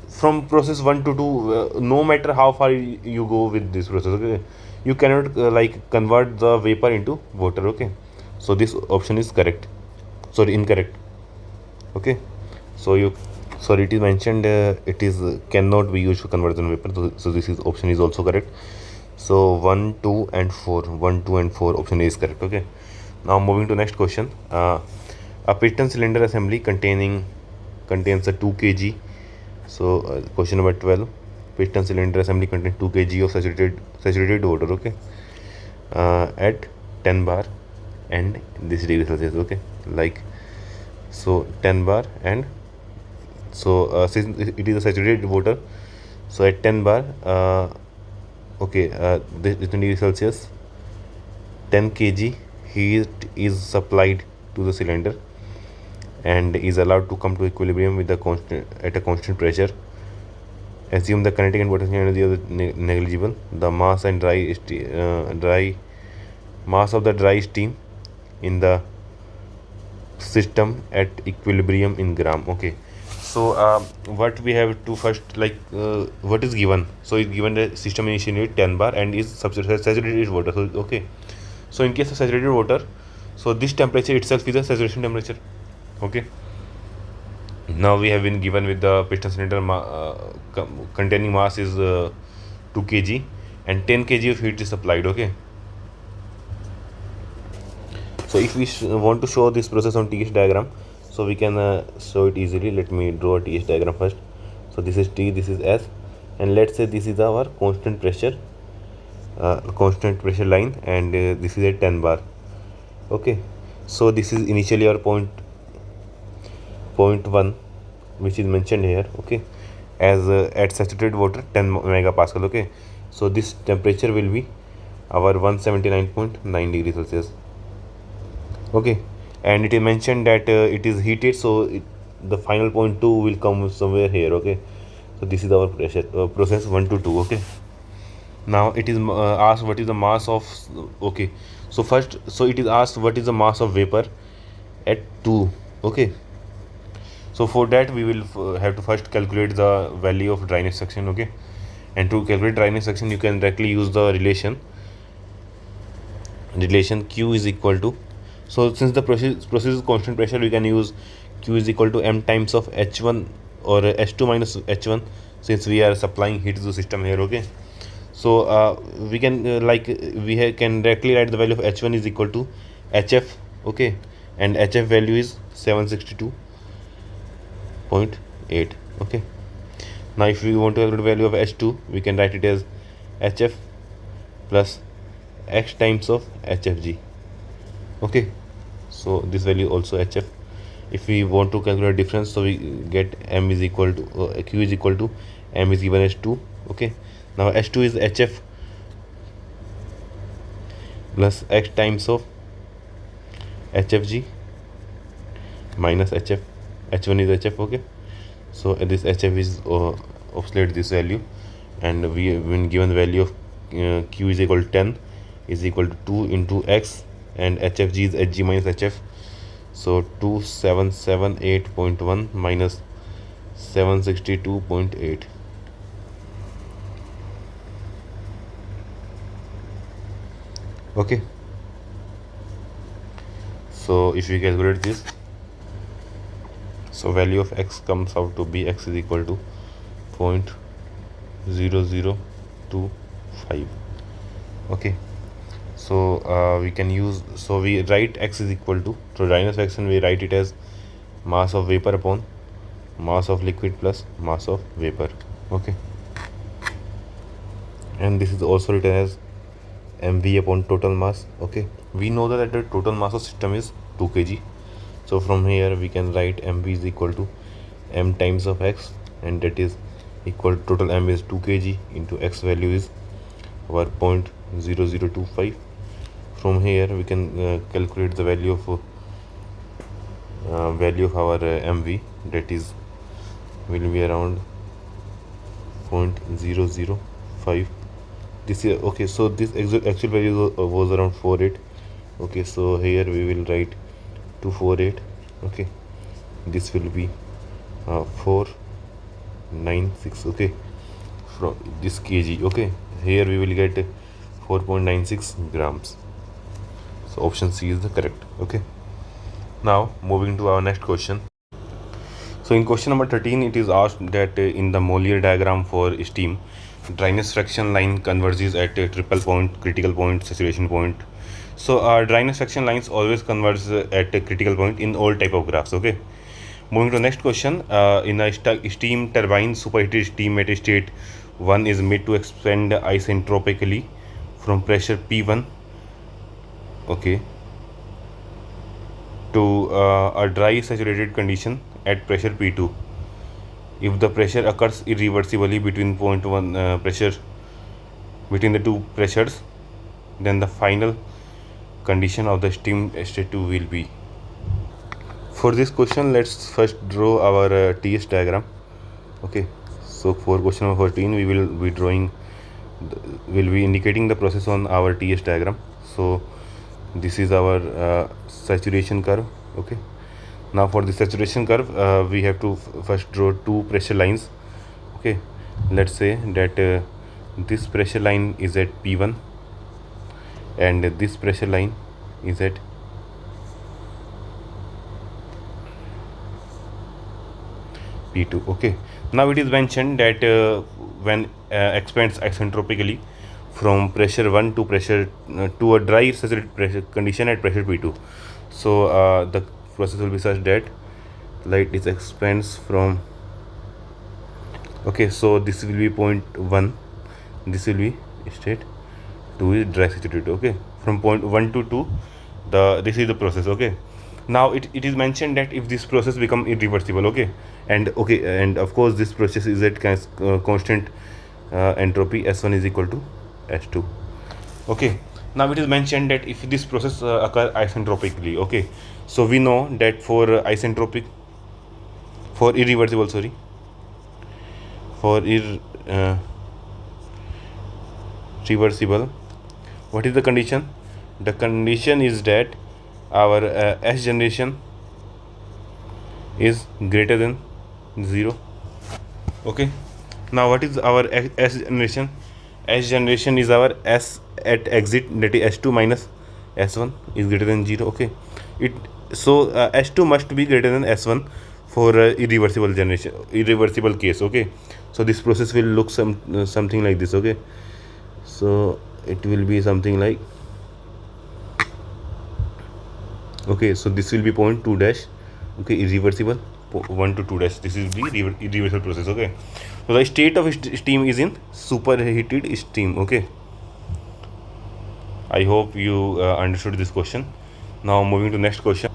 from process 1 to 2, no matter how far you go with this process, okay, you cannot like convert the vapor into water. Okay, so this option is correct, sorry, incorrect. Okay, so you, sorry, it is mentioned it is cannot be used to conversion vapor, so this is option is also correct. So 1 2 and 4, 1 2 and 4 option A is correct. Okay, now moving to next question. A piston cylinder assembly contains a 2 kg. So question number 12, piston cylinder assembly contains 2 kg of saturated water. Okay, at 10 bar and this degree Celsius. Okay, like, so 10 bar, and so since it is a saturated water, so at 10 bar, okay, this is 20 degrees Celsius, 10 kg heat is supplied to the cylinder and is allowed to come to equilibrium with the constant at a constant pressure. Assume the kinetic and potential energy of the negligible. The mass and mass of the dry steam in the system at equilibrium in gram. Okay, so what we have to first, like, what is given? So it's given the system initially 10 bar and is saturated water. So okay, so in case of saturated water, so this temperature itself is a saturation temperature. Okay, now we have been given with the piston cylinder containing mass is 2 kg and 10 kg of heat is supplied. Okay, so if we want to show this process on TS diagram, so we can show it easily. Let me draw a TS diagram first. So this is T, this is S, and let's say this is our constant pressure line, and this is a 10 bar. Okay, so this is initially our point 1, which is mentioned here. Okay, as at saturated water 10 megapascal. Okay, so this temperature will be our 179.9 degrees Celsius. Okay, and it is mentioned that it is heated, so the final point 2 will come somewhere here. Okay, so this is our pressure process 1 to 2. Okay, now it is asked what is the mass of, okay, so first, so it is asked what is the mass of vapor at 2. Okay, so for that we will have to first calculate the value of dryness section. Okay, and to calculate dryness section you can directly use the relation Q is equal to, so since the process is constant pressure, we can use Q is equal to m times of H1 or H2 minus H1, since we are supplying heat to the system here. Okay, so we can can directly write the value of H1 is equal to HF. Okay, and HF value is 762.8. Okay, now if we want to calculate the value of H2, we can write it as HF plus X times of HFG. Okay, so this value also HF. If we want to calculate difference, so we get m is equal to Q is equal to m is given as 2. Okay, now H2 is HF plus X times of HFG minus HF. H1 is HF. Okay, so this HF is obsolete this value, and we have been given the value of Q is equal to 10 is equal to 2 into X, and HFG is Hg minus HF. So 2778.1 minus 762.8. Okay, so if we calculate this, so value of X comes out to be X is equal to 0.0025. Okay, so we can use, so we write X is equal to, so dryness fraction we write it as mass of vapor upon mass of liquid plus mass of vapor. Okay, and this is also written as mv upon total mass. Okay, we know that the total mass of system is 2 kg, so from here we can write mv is equal to m times of X, and that is equal to total m is 2 kg into X value is our 0.0025. From here we can calculate the value of our mv, that is will be around 0.005. This is okay, so this actual value was around 48. Okay, so here we will write 248. Okay, this will be 496. Okay, from this kg. Okay, here we will get 4.96 grams. So option C is the correct. Okay. Now moving to our next question. So in question number 13, it is asked that in the Mollier diagram for steam, dryness fraction line converges at a triple point, critical point, saturation point. So dryness fraction lines always converge at a critical point in all type of graphs. Okay. Moving to the next question. In a steam turbine, superheated steam at state 1 is made to expand isentropically from pressure P1, okay, to a dry saturated condition at pressure P2. If the pressure occurs irreversibly between point 1 pressure between the two pressures, then the final condition of the steam state 2 will be. For this question, let's first draw our TS diagram. Okay, so for question number 14, we will be indicating the process on our TS diagram. So this is our saturation curve. Okay, now for the saturation curve, we have to first draw two pressure lines. Okay, let's say that this pressure line is at P1 and this pressure line is at P2. Okay, now it is mentioned that when expands isentropically from pressure 1 to pressure to a dry saturated pressure condition at pressure P2. So the process will be such that light is expands from, okay, so this will be point 1, this will be state 2 is dry saturated. Okay, from point 1 to 2, this is the process. Okay, now it is mentioned that if this process become irreversible, okay, and of course this process is at constant entropy, S1 is equal to S2. Okay, now it is mentioned that if this process occur isentropically, okay, so we know that for irreversible, what is the condition? The condition is that our S generation is greater than 0. Okay, now what is our S generation? S generation is our S at exit, that is S2 minus S1 is greater than 0. Okay, S2 must be greater than S1 for irreversible case. Okay, so this process will look something like this. Okay, so it will be something like, okay, so this will be point 2 dash, okay, irreversible 1 to 2 dash, this is the irreversible process. Okay, so the state of steam is in superheated steam. Okay, I hope you understood this question. Now moving to next question.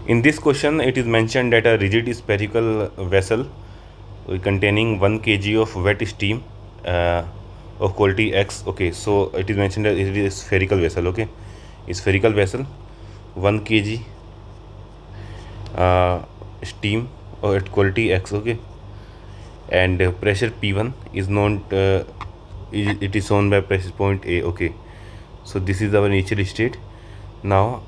In this question, it is mentioned that a rigid spherical vessel containing 1 kg of wet steam of quality X. Okay, so it is mentioned that it is spherical vessel. Okay, spherical vessel 1 kg steam at quality X. Okay, and pressure P1 is known, it is shown by pressure point A. Okay, so this is our initial state. Now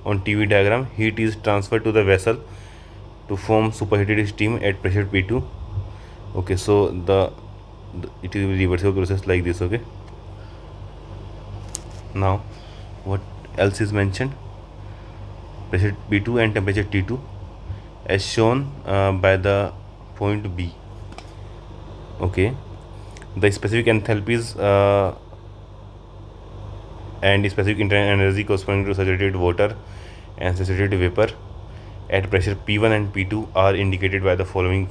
on TV diagram, heat is transferred to the vessel to form superheated steam at pressure P2. Okay, so it is a reversible process like this. Okay, now what else is mentioned? Pressure P2 and temperature T2 as shown by the point B. Okay, the specific enthalpies and specific internal energy corresponding to saturated water and saturated vapor at pressure P1 and P2 are indicated by the following.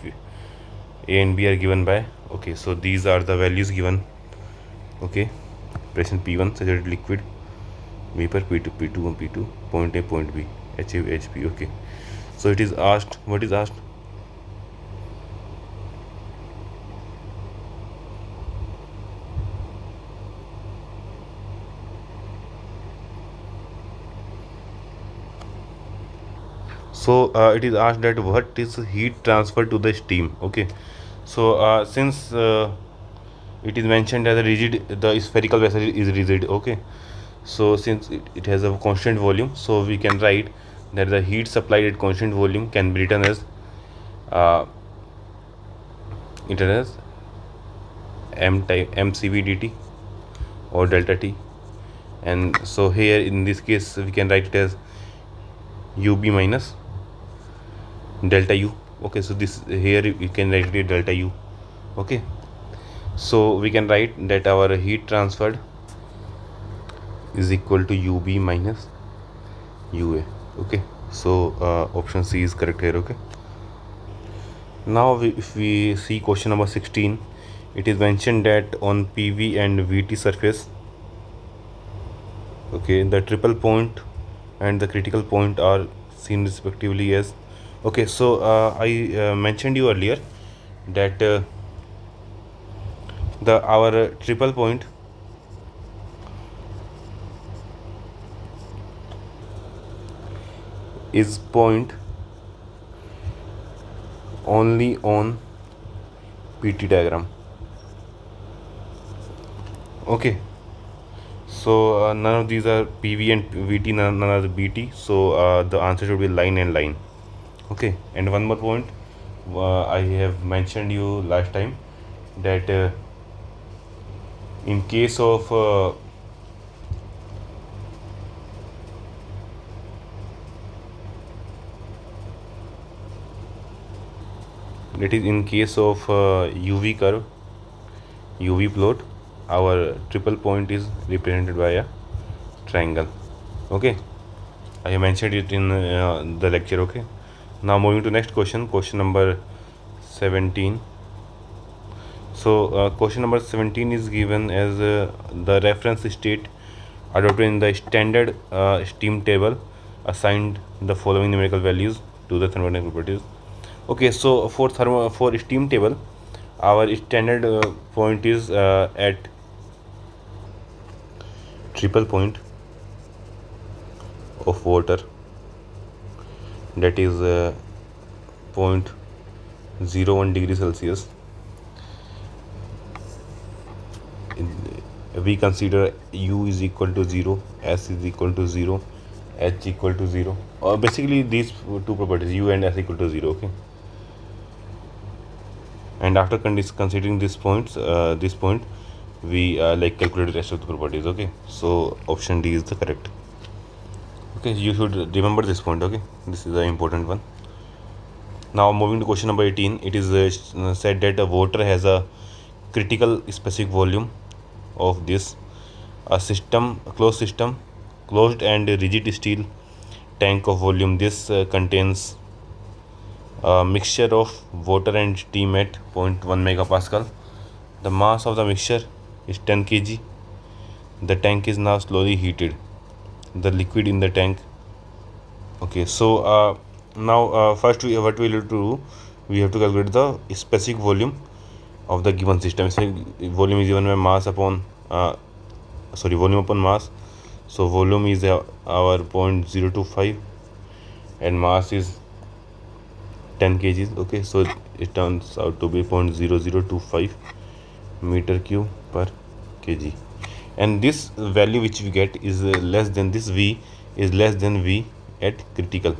A and B are given by, okay, so these are the values given. Okay, pressure P1 saturated liquid, vapor P2 and P2, point A, point B, HA, HP. Okay, so it is asked, what is asked? So it is asked that what is heat transfer to the steam. Okay, so since it is mentioned as a rigid, the spherical vessel is rigid. Okay, so since it has a constant volume, so we can write that the heat supplied at constant volume can be written as m type mcv dt, or delta T. And so here in this case we can write it as UB minus delta U. Okay, so this here you can write it delta U. Okay, so we can write that our heat transferred is equal to UB minus UA. Okay, so option C is correct here. Okay, now if we see question number 16, it is mentioned that on PV and VT surface, okay, the triple point and the critical point are seen respectively as. Okay, so I mentioned you earlier that our triple point is point only on PT diagram. Okay, so none of these are PV and VT, none are the BT, so the answer should be line and line. Okay, and one more point I have mentioned you last time that in case of that is in case of UV curve, UV plot, our triple point is represented by a triangle. Okay, I have mentioned it in the lecture. Okay, now moving to next question, question number 17. So question number 17 is given as the reference state adopted in the standard steam table assigned the following numerical values to the thermodynamic properties. Okay, so for steam table, our standard point is at triple point of water, that is 0.01 degree Celsius. We consider U is equal to 0, S is equal to 0, H equal to 0, or basically these two properties, U and S equal to 0. Okay, and after considering this point we like calculate the rest of the properties. Okay, so option D is the correct. Okay, you should remember this point. Okay, this is the important one. Now moving to question number 18, it is said that the water has a critical specific volume of this closed and rigid steel tank of volume. This contains a mixture of water and steam at 0.1 megapascal. The mass of the mixture is 10 kg. The tank is now slowly heated. The liquid in the tank. Okay, so now first what we have to do, we have to calculate the specific volume of the given system. So volume is given by mass upon volume upon mass. So volume is our 0.025 and mass is 10 kgs. Okay, so it turns out to be 0.0025 meter cube per kg, and this value which we get is less than this V is less than V at critical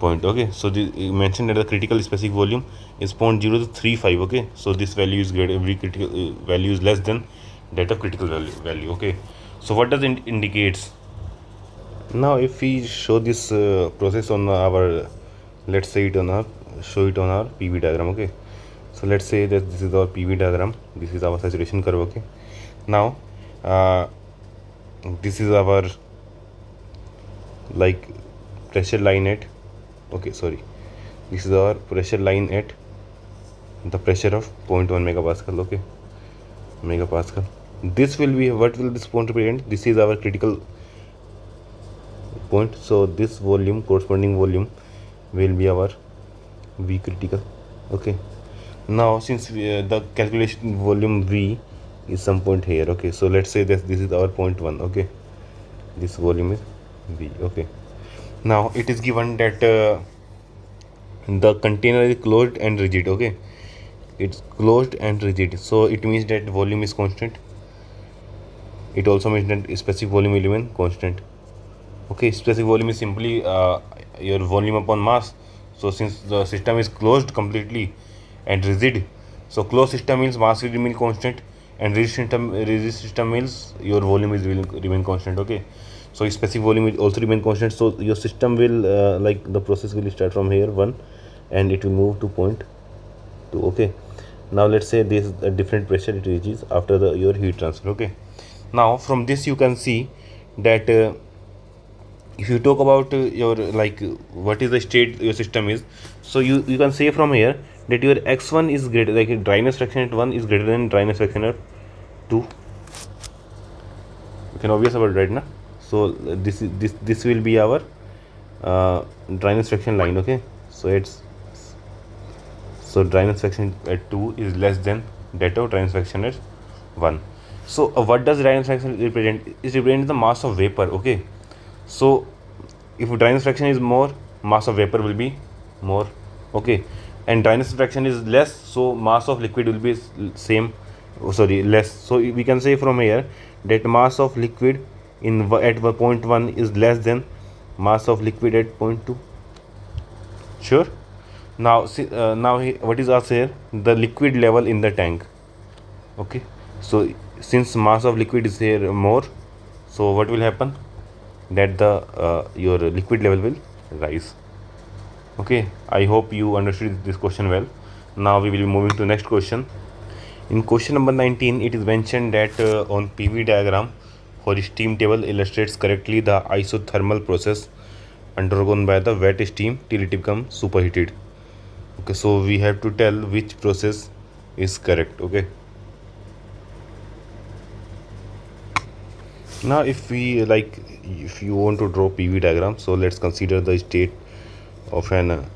point. Okay, so mentioned that the critical specific volume is 0.035. Okay, so this value is greater, every critical value is less than that of critical value. Okay, so what does it indicates? Now if we show this process on our, let's say it on our PV diagram. Okay, so let's say that this is our PV diagram, this is our saturation curve. Okay, now this is our like pressure line at, this is our pressure line at the pressure of 0.1 megapascal. Okay, megapascal. This will be, what will this point represent? This is our critical point, so this volume, corresponding volume, will be our V critical. Okay, now since the calculation volume V is some point here. Okay, so let's say that this is our 0.1. Okay, this volume is V. Okay, now it is given that the container is closed and rigid. Okay, it's closed and rigid, so it means that volume is constant. It also means that specific volume will remain constant. Okay, specific volume is simply your volume upon mass. So since the system is closed completely and rigid, so closed system means mass will remain constant and resistant system means your volume is will remain constant. Okay, so specific volume will also remain constant, so your system will like the process will start from here 1 and it will move to point 2. Okay, now let's say this is a different pressure it reaches after the your heat transfer. Okay, now from this you can see that if you talk about your like what is the state your system is, so you can say from here that your x1 is greater, like dryness fraction at 1 is greater than dryness fraction at 2. You can obvious about right now. So this will be our dryness fraction line. Okay, so it's so dryness fraction at 2 is less than that of dryness fraction at 1. So what does dryness fraction represent? It represents the mass of vapor. Okay, so if dryness fraction is more, mass of vapor will be more. Okay, and dryness fraction is less, so mass of liquid will be same, less. So we can say from here that mass of liquid at point 1 is less than mass of liquid at point 2. Sure. Now see, what is also here, the liquid level in the tank. Okay, so since mass of liquid is here more, so what will happen, that the your liquid level will rise. Okay, I hope you understood this question well. Now we will be moving to next question. In question number 19, it is mentioned that on PV diagram for steam table illustrates correctly the isothermal process undergone by the wet steam till it becomes superheated. Okay, so we have to tell which process is correct. Okay, now if you want to draw PV diagram, so let's consider the state of an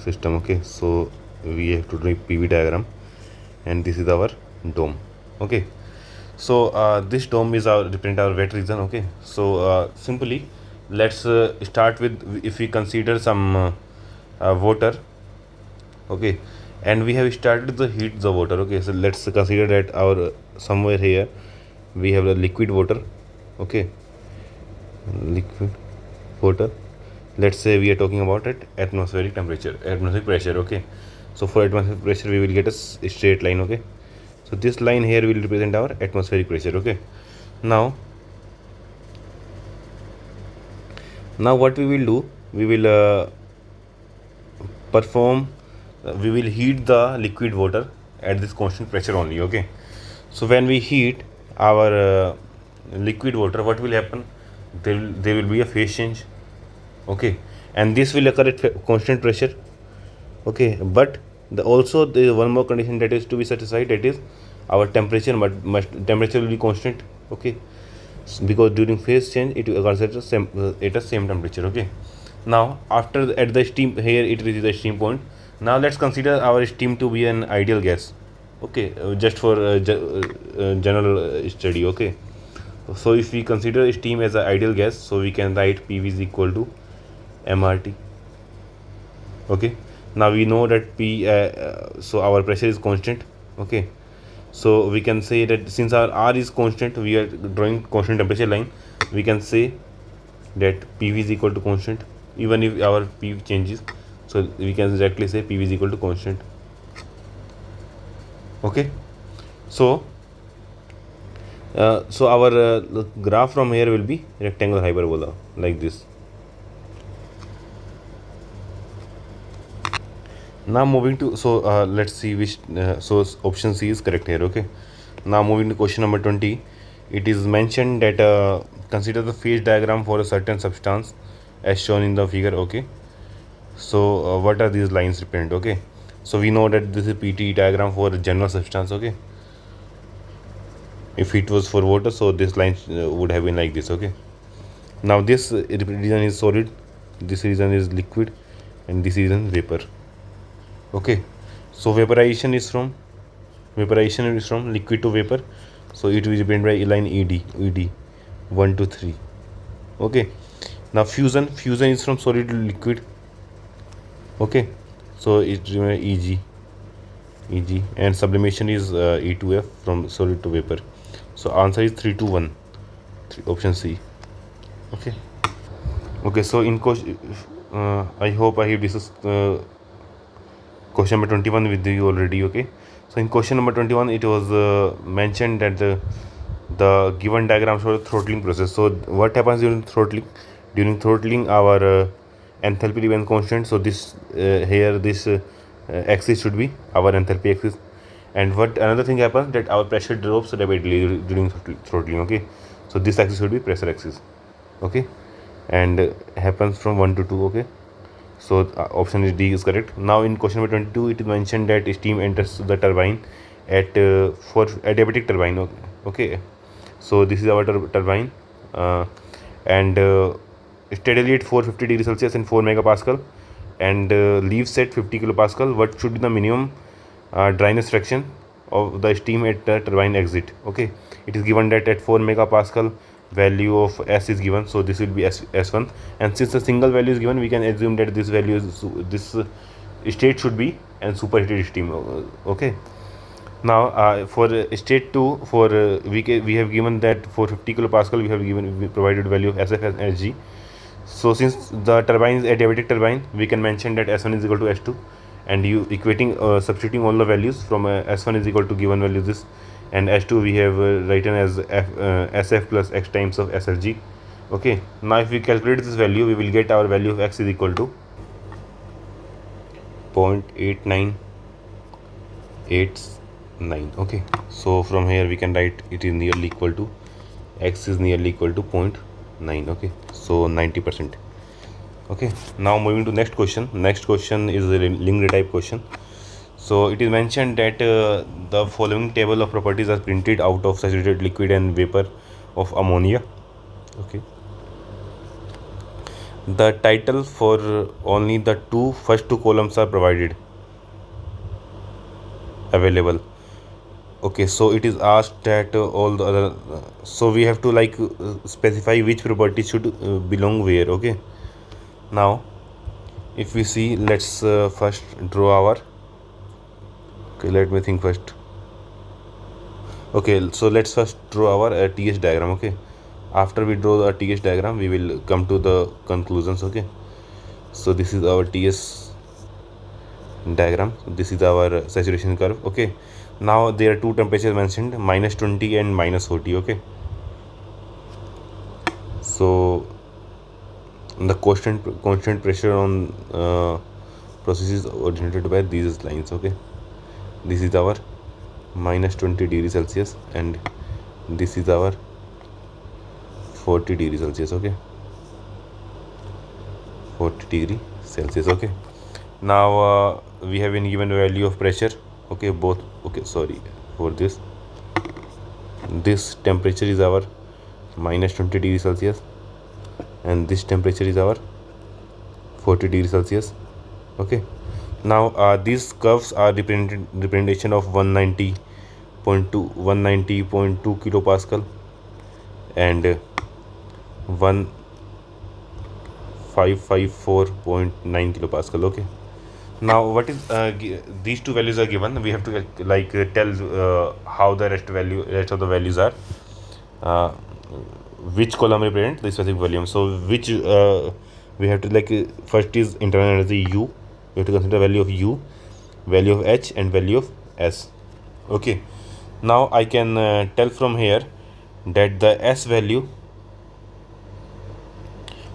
system. Okay, so we have to draw PV diagram and this is our dome. Okay, so this dome is our represent our wet region. Okay, so simply let's start with, if we consider some water. Okay, and we have started the heat the water. Okay, so let's consider that our somewhere here we have the liquid water. Okay, liquid water, let's say we are talking about at atmospheric temperature, atmospheric pressure. Okay, so for atmospheric pressure we will get a straight line. Okay, so this line here will represent our atmospheric pressure. Okay, now what we will do, we will we will heat the liquid water at this constant pressure only. Okay, so when we heat our liquid water, what will happen, there will be a phase change. Okay, and this will occur at constant pressure. Okay, but also there is one more condition that is to be satisfied, that is our temperature temperature will be constant. Okay, because during phase change it occurs at the same temperature. Okay, now after at the steam, here it reaches the steam point. Now let's consider our steam to be an ideal gas. Okay, just for general study. Okay, so if we consider steam as an ideal gas, so we can write PV is equal to MRT. Okay, now we know that so our pressure is constant. Okay, so we can say that since our R is constant, we are drawing constant temperature line, we can say that PV is equal to constant even if our PV changes. So we can directly say PV is equal to constant. Okay, so our graph from here will be rectangular hyperbola like this. Now moving to, so let's see which so option C is correct here. Okay, now moving to question number 20, it is mentioned that consider the phase diagram for a certain substance as shown in the figure. Okay, so what are these lines represent? Okay, so we know that this is PT diagram for general substance. Okay, if it was for water, so this line would have been like this. Okay, now this region is solid, this region is liquid, and this region is vapor. Okay, so vaporization is from liquid to vapor, so it will be represented by line ED 1 to 3. Okay, now fusion is from solid to liquid. Okay, so it EG, and sublimation is E2F from solid to vapor. So answer is 3 to 1, option C. Okay, so in I hope I have discussed question number 21 with you already. Okay, So in question number 21, it was mentioned that the given diagram shows throttling process. So what happens during throttling? During throttling, our enthalpy remains constant. So this here this axis should be our enthalpy axis. And what another thing happens, that our pressure drops rapidly during throttling. Okay, so this axis should be pressure axis. Okay, and happens from 1 to 2. Okay, so option is D is correct. Now in question number 22, it is mentioned that steam enters the turbine at for adiabatic turbine. Okay, so this is our turbine, and steadily at 450 degrees Celsius and 4 megapascal, and leaves at 50 kilopascal. What should be the minimum dryness fraction of the steam at the turbine exit? Okay, it is given that at 4 megapascal value of S is given, so this will be S1, and since a single value is given, we can assume that this value is this state should be and superheated steam. Okay, now for state 2, for we have given that for 50 kilopascal we provided value of SF as SG. So since the turbine is adiabatic turbine, we can mention that S1 is equal to S2, and you equating substituting all the values from S1 is equal to given value this, and S2 we have written as SF plus X times of SFG. Okay, now if we calculate this value, we will get our value of X is equal to 0.8989. Okay, so from here we can write it is nearly equal to X is nearly equal to 0.9. Okay, so 90%. Okay, now moving to next question. Next question is a linked type question. So it is mentioned that the following table of properties are printed out of saturated liquid and vapor of ammonia. Okay, the title for only the first two columns are provided available. Okay, so it is asked that all the other so we have to specify which property should belong where. Okay, now if we see, let's first draw our let me think first. Okay, so let's first draw our TS diagram. Okay, after we draw the TS diagram, we will come to the conclusions. Okay, so this is our TS diagram, this is our saturation curve. Okay, now there are two temperatures mentioned, -20 and -40. Okay, so the constant pressure on process is originated by these lines. Okay, this is our -20 degrees Celsius, and this is our 40 degrees Celsius. Okay, 40 degree Celsius. Okay, now we have been given a value of pressure. Okay, both. Okay, sorry for this temperature is our -20 degrees Celsius, and this temperature is our 40 degrees Celsius. Okay, now these curves are representation of 190.2 kilopascal and 1554.9 kilopascal. Okay, now what is these two values are given, we have to tell how the rest of the values are, which column represent the specific volume. So which we have to first is internal energy U. We have to consider value of U, value of H, and value of S. Okay, now I can tell from here that the S value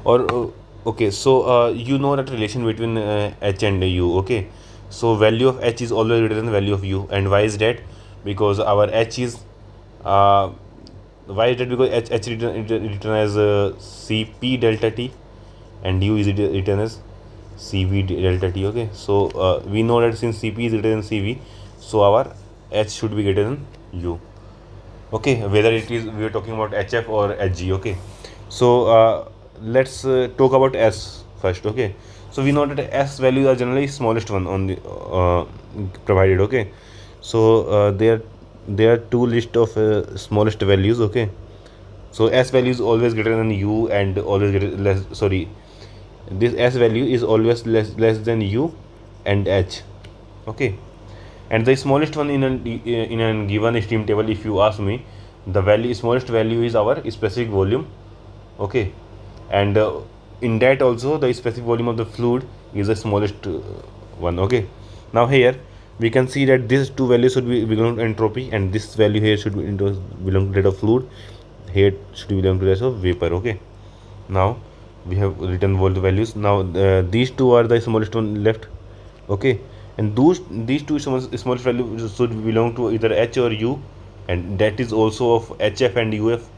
or okay, so you know that relation between H and U. Okay, so value of H is always greater than the value of U, and why is that? Because our H is why is that? Because H written as Cp delta T, and U is written as Cv delta T. Okay, so we know that since Cp is greater than Cv, so our H should be greater than U. Okay, whether it is we are talking about HF or Hg. Okay, so let's talk about S first. Okay, so we know that S values are generally smallest one on the provided. Okay, so there are two list of smallest values. Okay, so S value is always greater than U and always less. Sorry, this S value is always less than U and H. Okay, and the smallest one in a given steam table, if you ask me, the smallest value is our specific volume. Okay, and in that also the specific volume of the fluid is the smallest one. Okay, now here we can see that these two values should be belong to entropy, and this value here should be belong to rate of fluid, here should belong to rate of vapor. Okay, now we have written all the values. Now these two are the smallest one left. Okay, and these two smallest values should belong to either H or U, and that is also of HF and UF.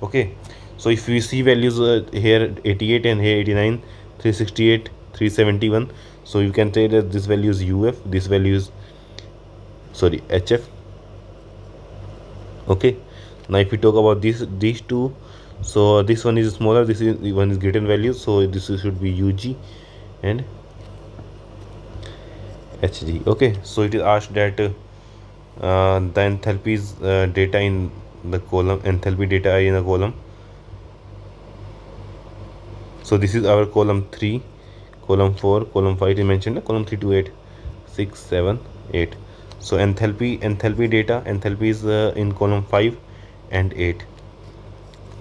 Okay, so if we see values here 88 and here 89, 368, 371, so you can say that this value is UF, this value is, sorry, HF. Okay, now if we talk about these two, so this one is smaller, this is one is greater in value, so this should be UG and HG. Okay, so it is asked that the enthalpies data in the column, enthalpy data I in the column. So this is our column 3, column 4, column 5 is mentioned, column 3 to 8, 6, 7, 8. So enthalpy data, enthalpy is in column 5 and 8,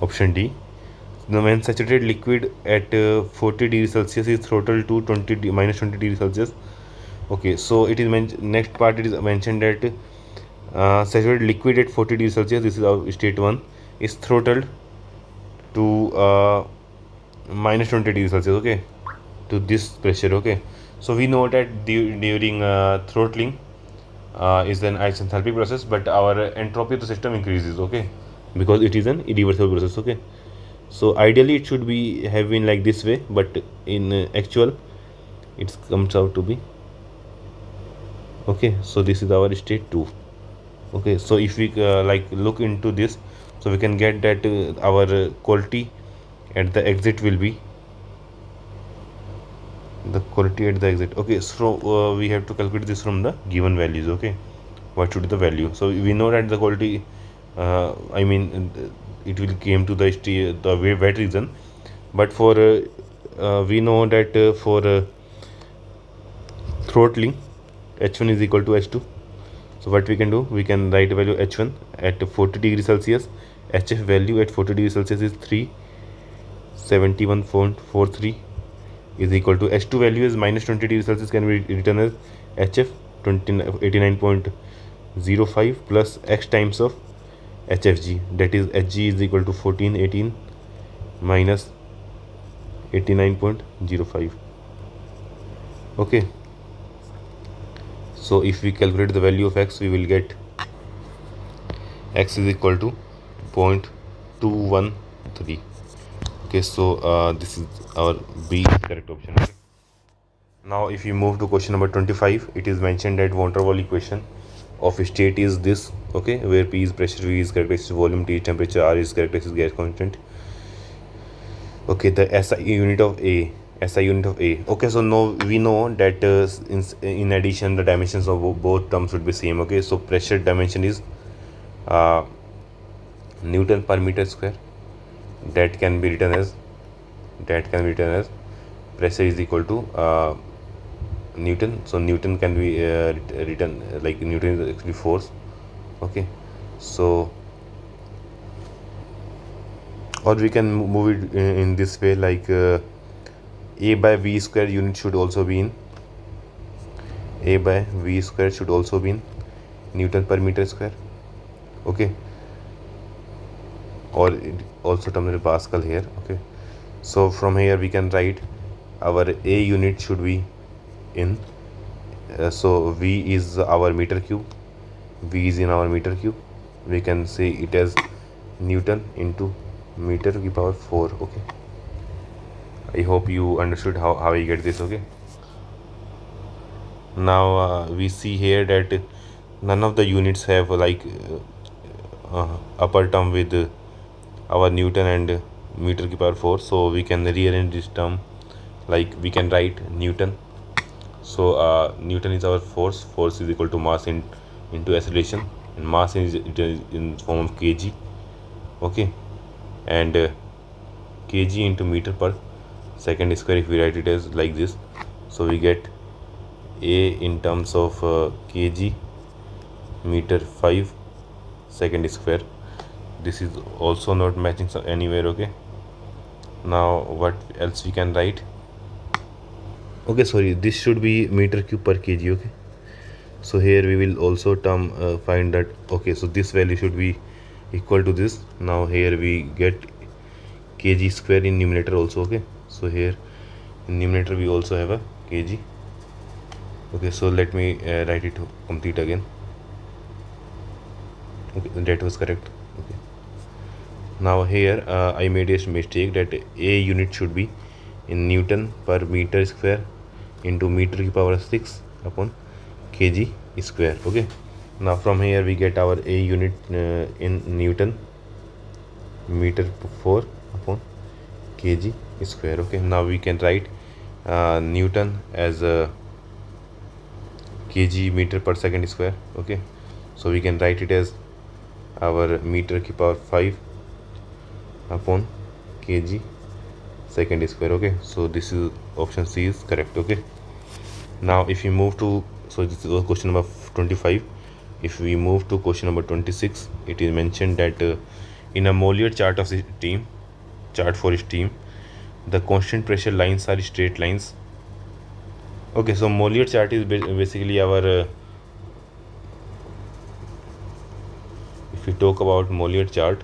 option D. Now when saturated liquid at 40 degrees Celsius is throttled to minus 20 degrees Celsius. Okay, so it is next part, it is mentioned that saturated liquid at 40 degrees Celsius, this is our state 1, is throttled to minus 20 degrees Celsius. Okay, to this pressure. Okay, so we know that during throttling is an isenthalpic process, but our entropy of the system increases. Okay, because it is an irreversible process. Okay, so ideally it should be have been like this way, but in actual it comes out to be, okay, so this is our state 2. Okay, so if we like look into this, so we can get that our quality at the exit will be the quality at the exit. Okay, so we have to calculate this from the given values. Okay, what should be the value? So we know that the quality I mean it will came to the wet region, but for we know that for throttling, H1 is equal to H2. So what we can do, we can write the value H1 at 40 degrees Celsius. HF value at 40 degrees Celsius is 371.43 is equal to H2 value is minus 20 degrees Celsius, can be written as HF 89.05 plus X times of HFG, that is Hg is equal to 1418 minus 89.05. Okay, so if we calculate the value of X, we will get X is equal to 0.213. Okay, so this is our B correct option. Okay. Now if we move to question number 25, it is mentioned that van der Waals equation of state is this. Okay, where P is pressure, V is characteristic volume, T is temperature, R is characteristic gas constant. Okay, the SI unit of A. Okay, so now we know that in addition the dimensions of both terms would be same. Okay, so pressure dimension is Newton per meter square. That can be written as pressure is equal to Newton. So Newton can be written like Newton is actually force. Okay, so or we can move it in this way, like A by V square unit should also be in Newton per meter square. Okay, or it also termed as Pascal here. Okay, so from here we can write our A unit should be in so V is our meter cube, V is in our meter cube, we can say it as Newton into meter to the power 4. Okay, I hope you understood how I get this. Okay, now we see here that none of the units have like upper term with our Newton and meter to the power 4, so we can rearrange this term, like we can write Newton. So Newton is our force is equal to mass into acceleration, and mass is in form of kg. Okay, and kg into meter per second square, if we write it as like this, so we get A in terms of kg meter 5 second square. This is also not matching anywhere. Okay, now what else we can write? Okay, sorry, this should be meter cube per kg. Okay, So here we will also find that, okay, so this value should be equal to this. Now here we get kg square in numerator also. Okay, so here in numerator we also have a kg. Okay, so let me write it complete again. Okay, that was correct. Okay, now here I made a mistake that a unit should be in Newton per meter square into meter की power 6 upon kg square. Okay, now from here we get our a unit in Newton meter 4 upon kg square. Okay, now we can write Newton as kg meter per second square. Okay, so we can write it as our meter की power 5 upon kg second square. Okay, so this is option C is correct. Okay, now if we move to, so this is question number 25. If we move to question number 26, it is mentioned that in a Mollier chart of steam, chart for steam, the constant pressure lines are straight lines. Okay, so Mollier chart is basically our if we talk about Mollier chart,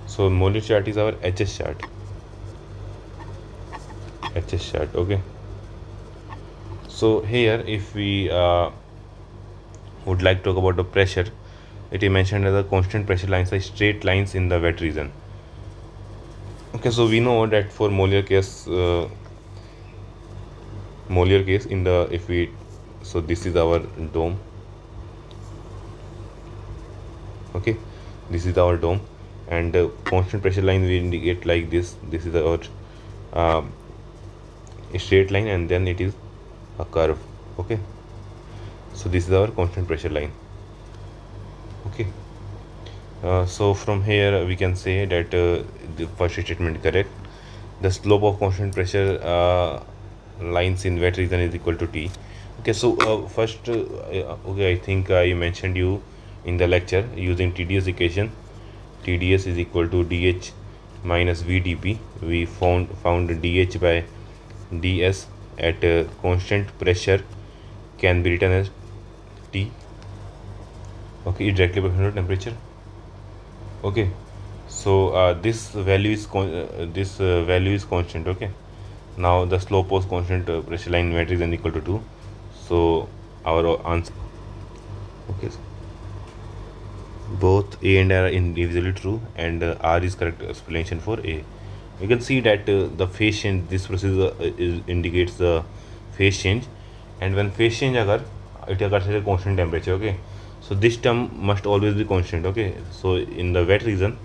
so Mollier chart is our HS chart. HS chart. Okay, so here if we would like to talk about the pressure, it is mentioned as the constant pressure lines are straight lines in the wet region. Okay, so we know that for Mollier case in the, if we, so this is our dome. Okay, this is our dome, and constant pressure line we indicate like this. This is our straight line, and then it is a curve. Okay, so this is our constant pressure line. Okay, so from here we can say that the first statement correct. The slope of constant pressure lines in wet region is equal to T. Okay, so first okay, I think I mentioned you in the lecture using TDS equation. TDS is equal to DH minus VdP. We found DH by ds at constant pressure can be written as T. Okay, it directly proportional to temperature. Okay, so this value is constant. Okay, now the slope of constant pressure line metric is equal to 2. So our answer, okay, so both A and R are individually true, and R is correct explanation for A. You can see that the phase change, this process indicates the phase change, and when phase change occur, it occurs at a constant temperature. Okay, so this term must always be constant. Okay, so in the wet region,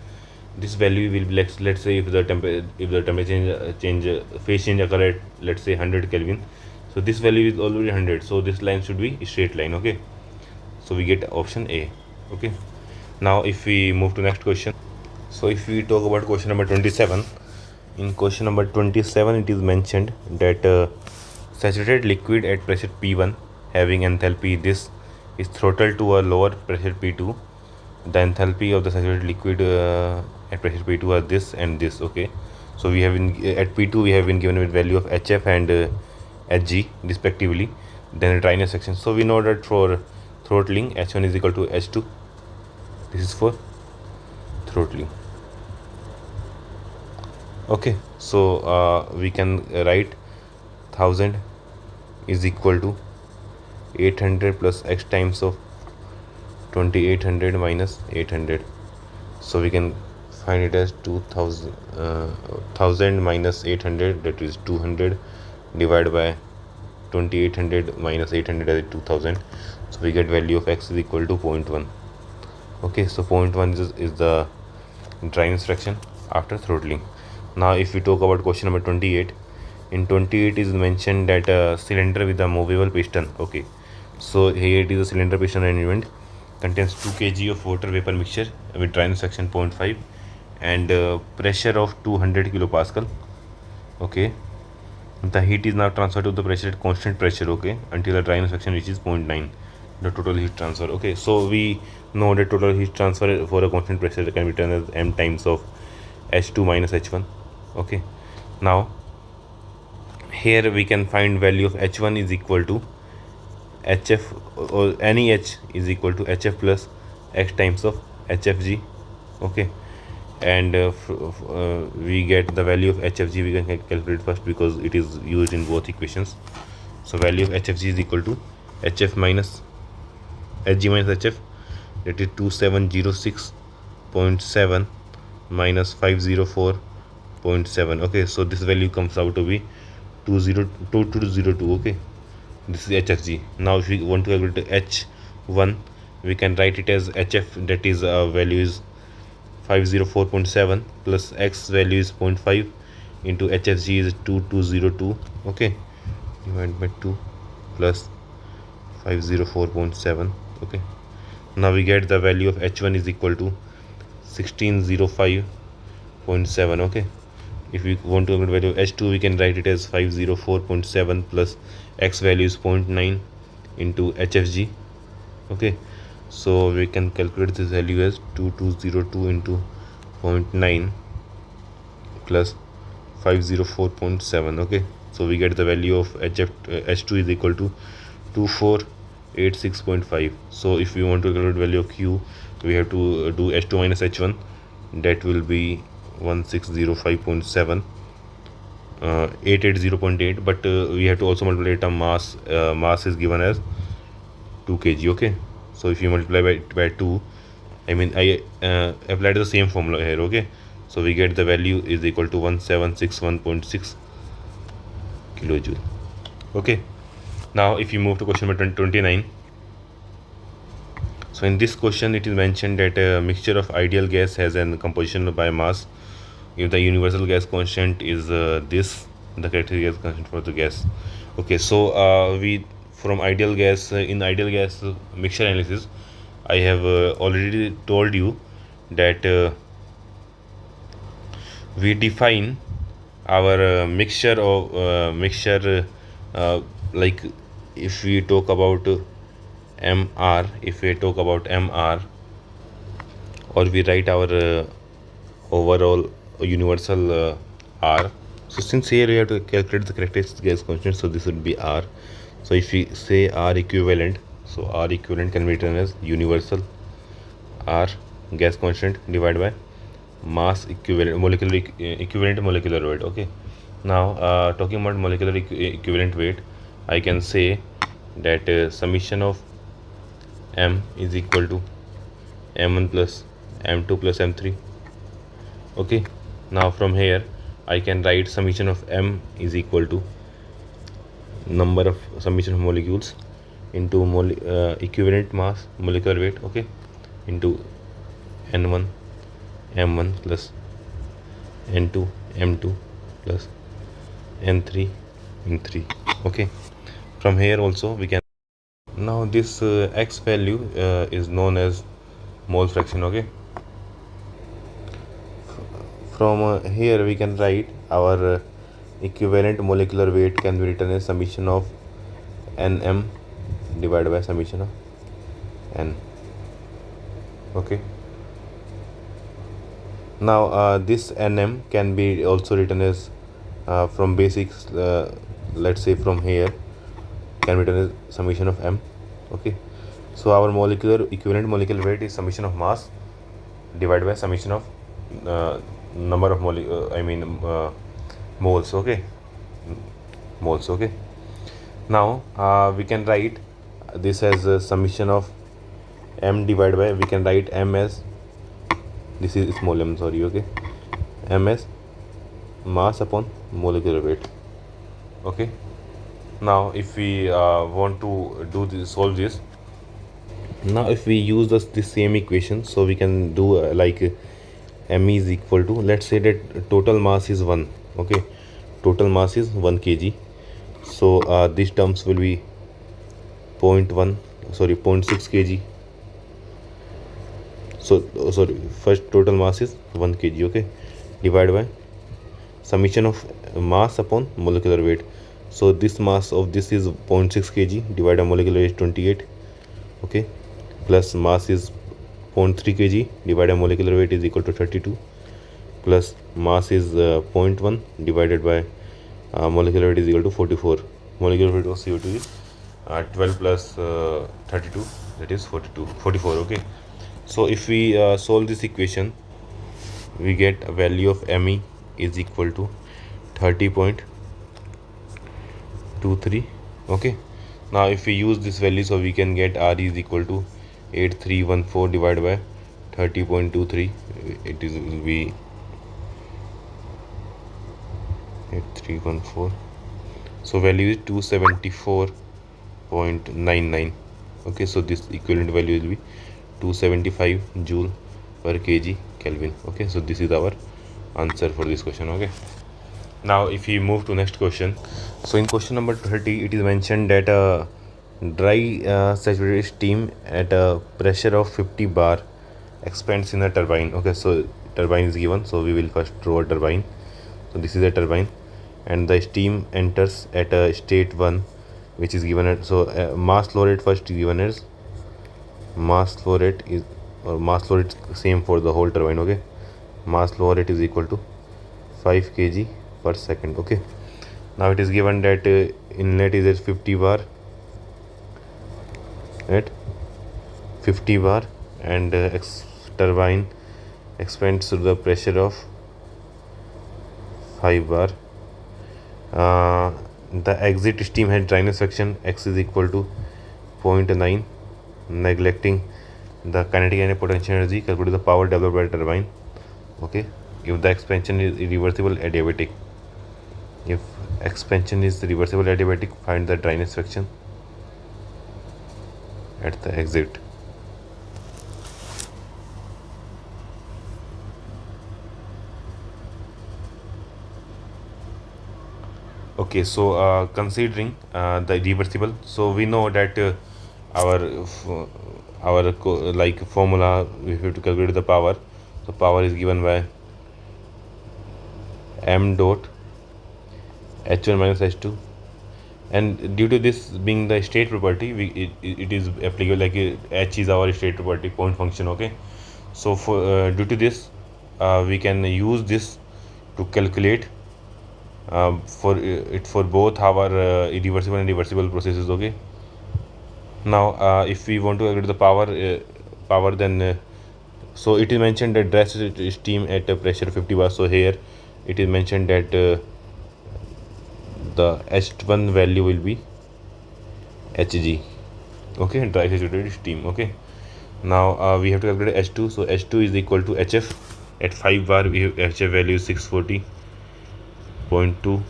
this value will be, let's say if the temperature change phase change occur at, let's say, 100 Kelvin, so this value is already 100, so this line should be a straight line. Okay, so we get option A. Okay, now if we move to next question, so if we talk about question number 27, in question number 27 it is mentioned that saturated liquid at pressure P1 having enthalpy this is throttled to a lower pressure P2. The enthalpy of the saturated liquid at pressure P2 are this and this. Okay, so we have at P2 we have been given with value of HF and Hg respectively, then a dryness section. So we know that for throttling H1 is equal to H2. This is for throttling. Okay, so we can write 1000 is equal to 800 plus x times of 2800 minus 800. So we can find it as 1000 minus 800, that is 200, divided by 2800 minus 800, that is 2000. So we get value of x is equal to 0.1. Okay, so 0.1 is the dryness fraction after throttling. Now if we talk about question number 28, in 28 is mentioned that a cylinder with a movable piston. Okay, so here it is a cylinder piston arrangement, contains 2 kg of water vapor mixture with dryness fraction 0.5 and pressure of 200 kilopascal. Okay, the heat is now transferred to the pressure at constant pressure. Okay, until the dryness fraction reaches 0.9, the total heat transfer. Okay, so we know that total heat transfer for a constant pressure can be written as m times of H2 minus H1. Okay, now here we can find value of H1 is equal to HF, or any H is equal to HF plus X times of HFG. Okay, and we get the value of HFG. We can calculate first because it is used in both equations. So value of HFG is equal to HF minus HG minus HF, that is 2706.7 minus 504.7. okay, so this value comes out to be 20202. okay, this is HFG. Now if we want to calculate H1, we can write it as HF, that is value is 504.7 plus X value is 0.5 into HFG is 2202. okay, divided by 2 plus 504.7. okay, now we get the value of H1 is equal to 1605.7. okay, if we want to get value of H2, we can write it as 504.7 plus X value is 0.9 into HFG. okay, so we can calculate this value as 2202 into 0.9 plus 504.7. okay, so we get the value of H2 is equal to 2486.5. so if we want to calculate value of Q, we have to do H2 minus H1, that will be 1605.7, 880.8, but we have to also multiply it on mass. Mass is given as 2 kg. okay, so if you multiply by 2, I mean I applied the same formula here. okay, so we get the value is equal to 1761.6 kilojoule. okay, now if you move to question number 29. So in this question it is mentioned that a mixture of ideal gas has an composition by mass if the universal gas constant is this, the characteristic gas constant for the gas. okay, so we from ideal gas, in ideal gas mixture analysis, I have already told you that we define our mixture of like if we talk about MR, or we write our overall universal R. So since here we have to calculate the characteristic gas constant, so this would be R. So if we say R equivalent, so R equivalent can be written as universal R gas constant divided by mass equivalent equivalent molecular weight. okay, now talking about molecular equivalent weight, I can say that summation of M is equal to M1 plus M2 plus M3. okay, now from here I can write summation of M is equal to number of summation of molecules into equivalent mass molecular weight. okay, into N1 M1 plus N2 M2 plus N3 M3. okay, from here also we can, now this X value is known as mole fraction. okay, from here we can write our equivalent molecular weight can be written as summation of Nm divided by summation of N. okay, now this Nm can be also written as from basics, let's say from here can be written as summation of M. okay, so our molecular equivalent molecular weight is summation of mass divided by summation of number of moles. okay, moles. okay, now we can write this as a summation of M divided by, we can write M as, this is small m, sorry. okay, M as mass upon molecular weight. okay, now if we want to do this, solve this, now if we use this same equation, so we can do like M is equal to, let's say that total mass is 1. okay, total mass is 1 kg, so these terms will be 0.6 kg. so sorry, first total mass is 1 kg. okay, divided by summation of mass upon molecular weight, so this mass of this is 0.6 kg divided by molecular weight is 28. okay, plus mass is 0.3 kg divided by molecular weight is equal to 32, plus mass is 0.1 divided by molecular weight is equal to 44. Molecular weight of CO2 is 12 plus 32, that is 44. Okay, so if we solve this equation, we get a value of Me is equal to 30.23. okay, now if we use this value, so we can get R is equal to 8314 divided by 30.23. It is will be 8314, so value is 274.99. okay, so this equivalent value will be 275 joule per kg Kelvin. okay, so this is our answer for this question. okay, now if we move to next question, so in question number 30 it is mentioned that a dry saturated steam at a pressure of 50 bar expands in a turbine. okay, so turbine is given, so we will first draw a turbine. so this is a turbine and the steam enters at a state 1, which is given at, so mass flow rate first is given as mass flow rate is, or mass flow rate same for the whole turbine. okay, mass flow rate is equal to 5 kg per second. okay, now it is given that inlet is at 50 bar, at 50 bar, and turbine expands to the pressure of 5 bar. The exit steam head dryness fraction X is equal to 0.9. neglecting the kinetic and potential energy, calculate the power developed by the turbine. okay, if the expansion is irreversible adiabatic, if expansion is reversible adiabatic, find the dryness fraction at the exit. okay, so considering the reversible, so we know that our like formula, if you have to calculate the power, so power is given by m dot h1 minus h2, and due to this being the state property, it is applicable, like h is our state property point function. okay, so for due to this we can use this to calculate for both our irreversible and reversible processes. okay, now if we want to calculate the power, then so it is mentioned that dry steam at a pressure 50 bar. so here it is mentioned that the H1 value will be Hg. okay, dry saturated steam. okay, now we have to calculate H2, so H2 is equal to Hf. at 5 bar we have Hf value is 640.2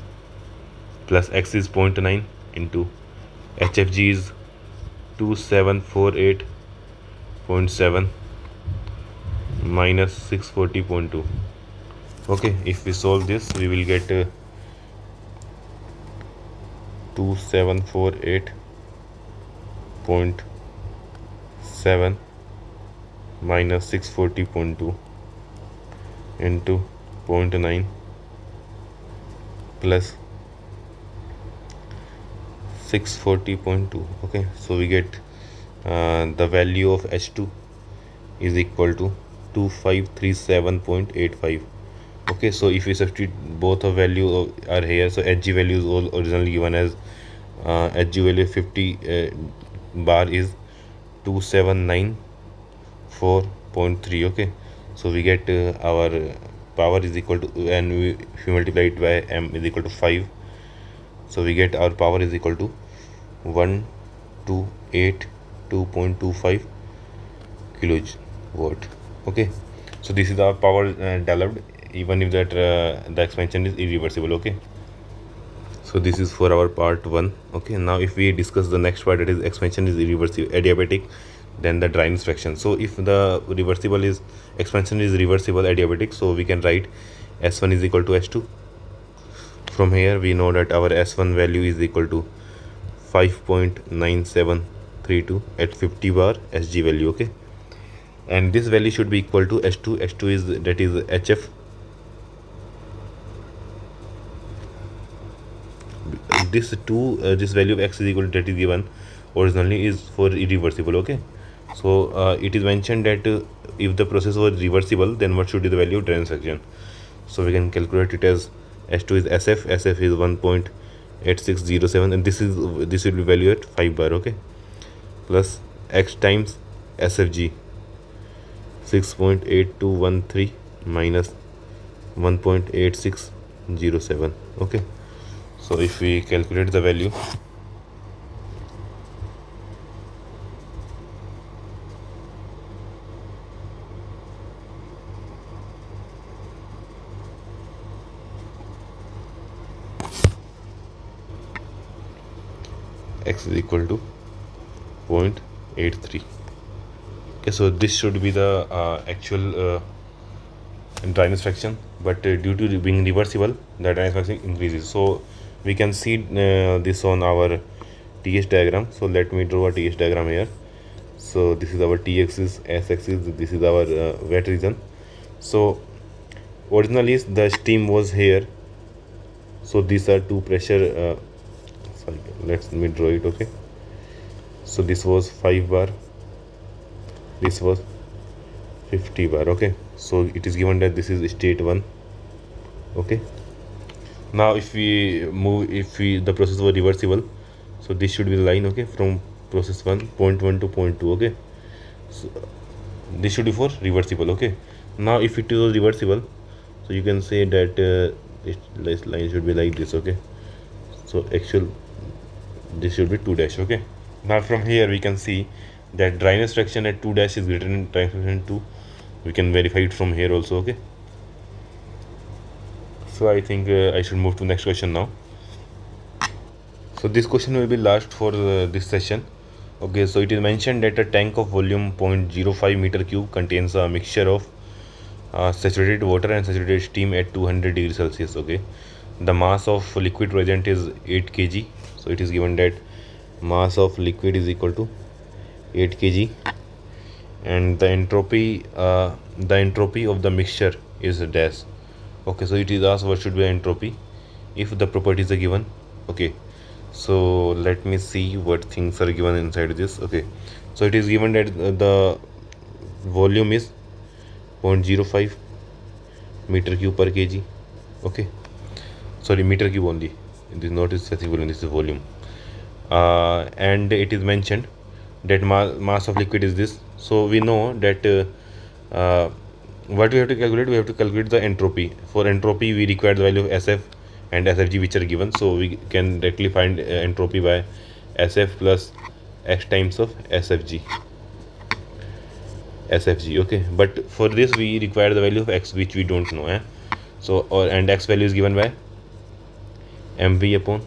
plus X is 0.9 into HFG is 2748.7 minus 640.2. okay, if we solve this, we will get 2748.7 minus 640.2 into 0.9 plus 640.2. okay, so we get the value of H2 is equal to 2537.85. okay, so if we substitute both of value are here, so Hg value is all originally given as Hg value 50 bar is 2794.3. okay, so we get our power is equal to, and if we multiply it by m is equal to 5, so we get our power is equal to 1282.25 kilowatt. okay, so this is our power developed even if that the expansion is irreversible. okay, so this is for our part 1. okay, now if we discuss the next part, that is expansion is irreversible adiabatic, then the dryness fraction. so if the reversible is expansion is reversible adiabatic, so we can write S1 is equal to S2. from here we know that our S1 value is equal to 5.9732 at 50 bar Sg value. okay, and this value should be equal to H2. H2 is, that is Hf. this value of X is equal to, that is given originally, is for irreversible. okay, so it is mentioned that if the process was reversible, then what should be the value of dryness fraction. so we can calculate it as H2 is SF is 1.8607, and this will be value at 5 bar, okay, plus X times SFG 6.8213 minus 1.8607, okay. So if we calculate the value, X is equal to 0.83. Okay, so this should be the actual dryness fraction, but due to being reversible, the dryness fraction increases. So we can see this on our TH diagram. So let me draw a TH diagram here. So this is our T axis, S axis, this is our wet region. So originally the steam was here, so these are two pressure sorry, let me draw it, okay. So this was 5 bar, this was 50 bar, okay. So it is given that this is state 1, okay. Now if we the process was reversible, so this should be the line, okay, from process 1, point 1 to point 2, okay. So this should be for reversible, okay. Now if it is reversible, so you can say that this line should be like this, okay. So actual this should be 2 dash, okay. Now from here we can see that dryness fraction at 2 dash is greater than dryness fraction 2. We can verify it from here also, okay. So I think I should move to next question now. So this question will be last for this session, okay. So it is mentioned that a tank of volume 0.05 meter cube contains a mixture of saturated water and saturated steam at 200 degrees Celsius, okay. The mass of liquid present is 8 kg. So it is given that mass of liquid is equal to 8 kg, and the entropy of the mixture is dash, okay. So it is asked what should be entropy if the properties are given, okay. So let me see what things are given inside this, okay. So it is given that the volume is 0.05 meter cube per kg, okay. Sorry, meter cube only, this is not specific volume, this is volume. And it is mentioned that mass of liquid is this. So we know that what we have to calculate, we have to calculate the entropy. For entropy we require the value of SF and SFG which are given. So we can directly find entropy by SF plus X times of SFG, okay. But for this we require the value of X which we don't know, so and X value is given by mv upon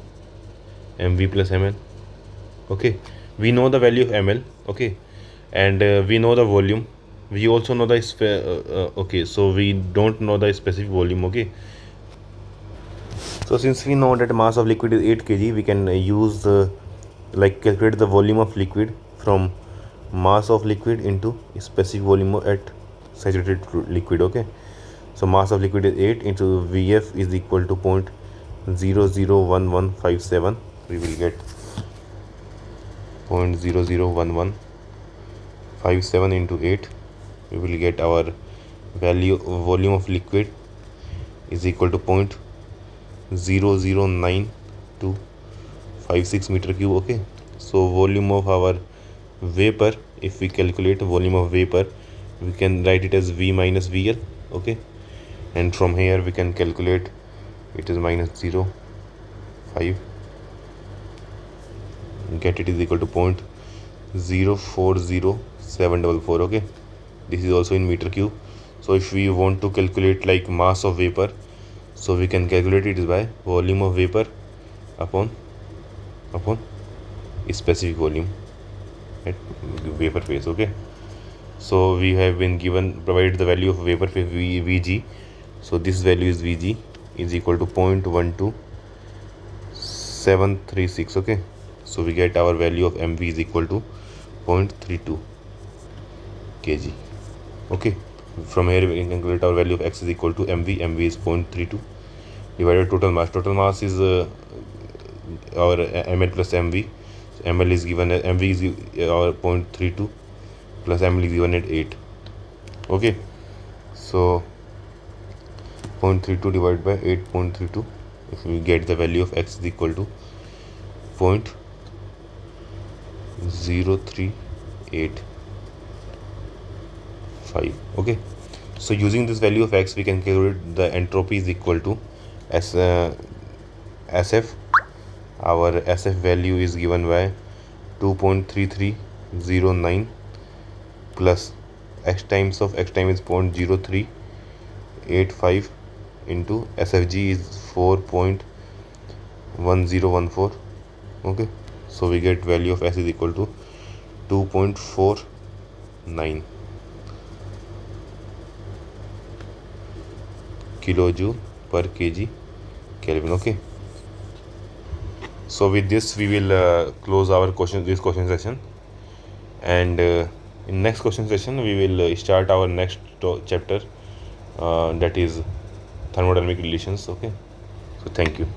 mv plus ml, okay. We know the value of ml, okay, and we know the volume. We also know the okay, so we don't know the specific volume, okay. So since we know that mass of liquid is 8 kg, we can use like calculate the volume of liquid from mass of liquid into specific volume at saturated liquid, okay. So mass of liquid is 8 into Vf is equal to 0.001157. We will get 0.001157 into 8. We will get our volume of liquid is equal to 0.009256 meter cube, okay. So volume of our vapor, if we calculate volume of vapor, we can write it as V minus VL, okay. And from here we can calculate it is minus 0.5, get it is equal to 0.040744, okay. This is also in meter cube. So if we want to calculate like mass of vapor, so we can calculate it by volume of vapor upon specific volume at vapor phase, okay. So we have been provided the value of vapor phase Vg. So this value is Vg is equal to 0.12736, okay. So we get our value of mv is equal to 0.32 kg, okay. From here we can calculate our value of x is equal to mv is 0.32 divided total mass is our ml plus mv. So ml is given as mv is our 0.32 plus ml is given at 8, okay. So 0.32 divided by 8.32. If we get the value of x is equal to 0.0385. Okay, so using this value of x we can calculate the entropy is equal to SF. Our SF value is given by 2.3309 plus x times of x time is 0.0385 into SFG is 4.1014. okay, so we get value of S is equal to 2.49 kilojoule per kg Kelvin. Okay, so with this we will close our this question session, and in next question session we will start our next chapter, that is thermodynamic relations. Okay, so thank you.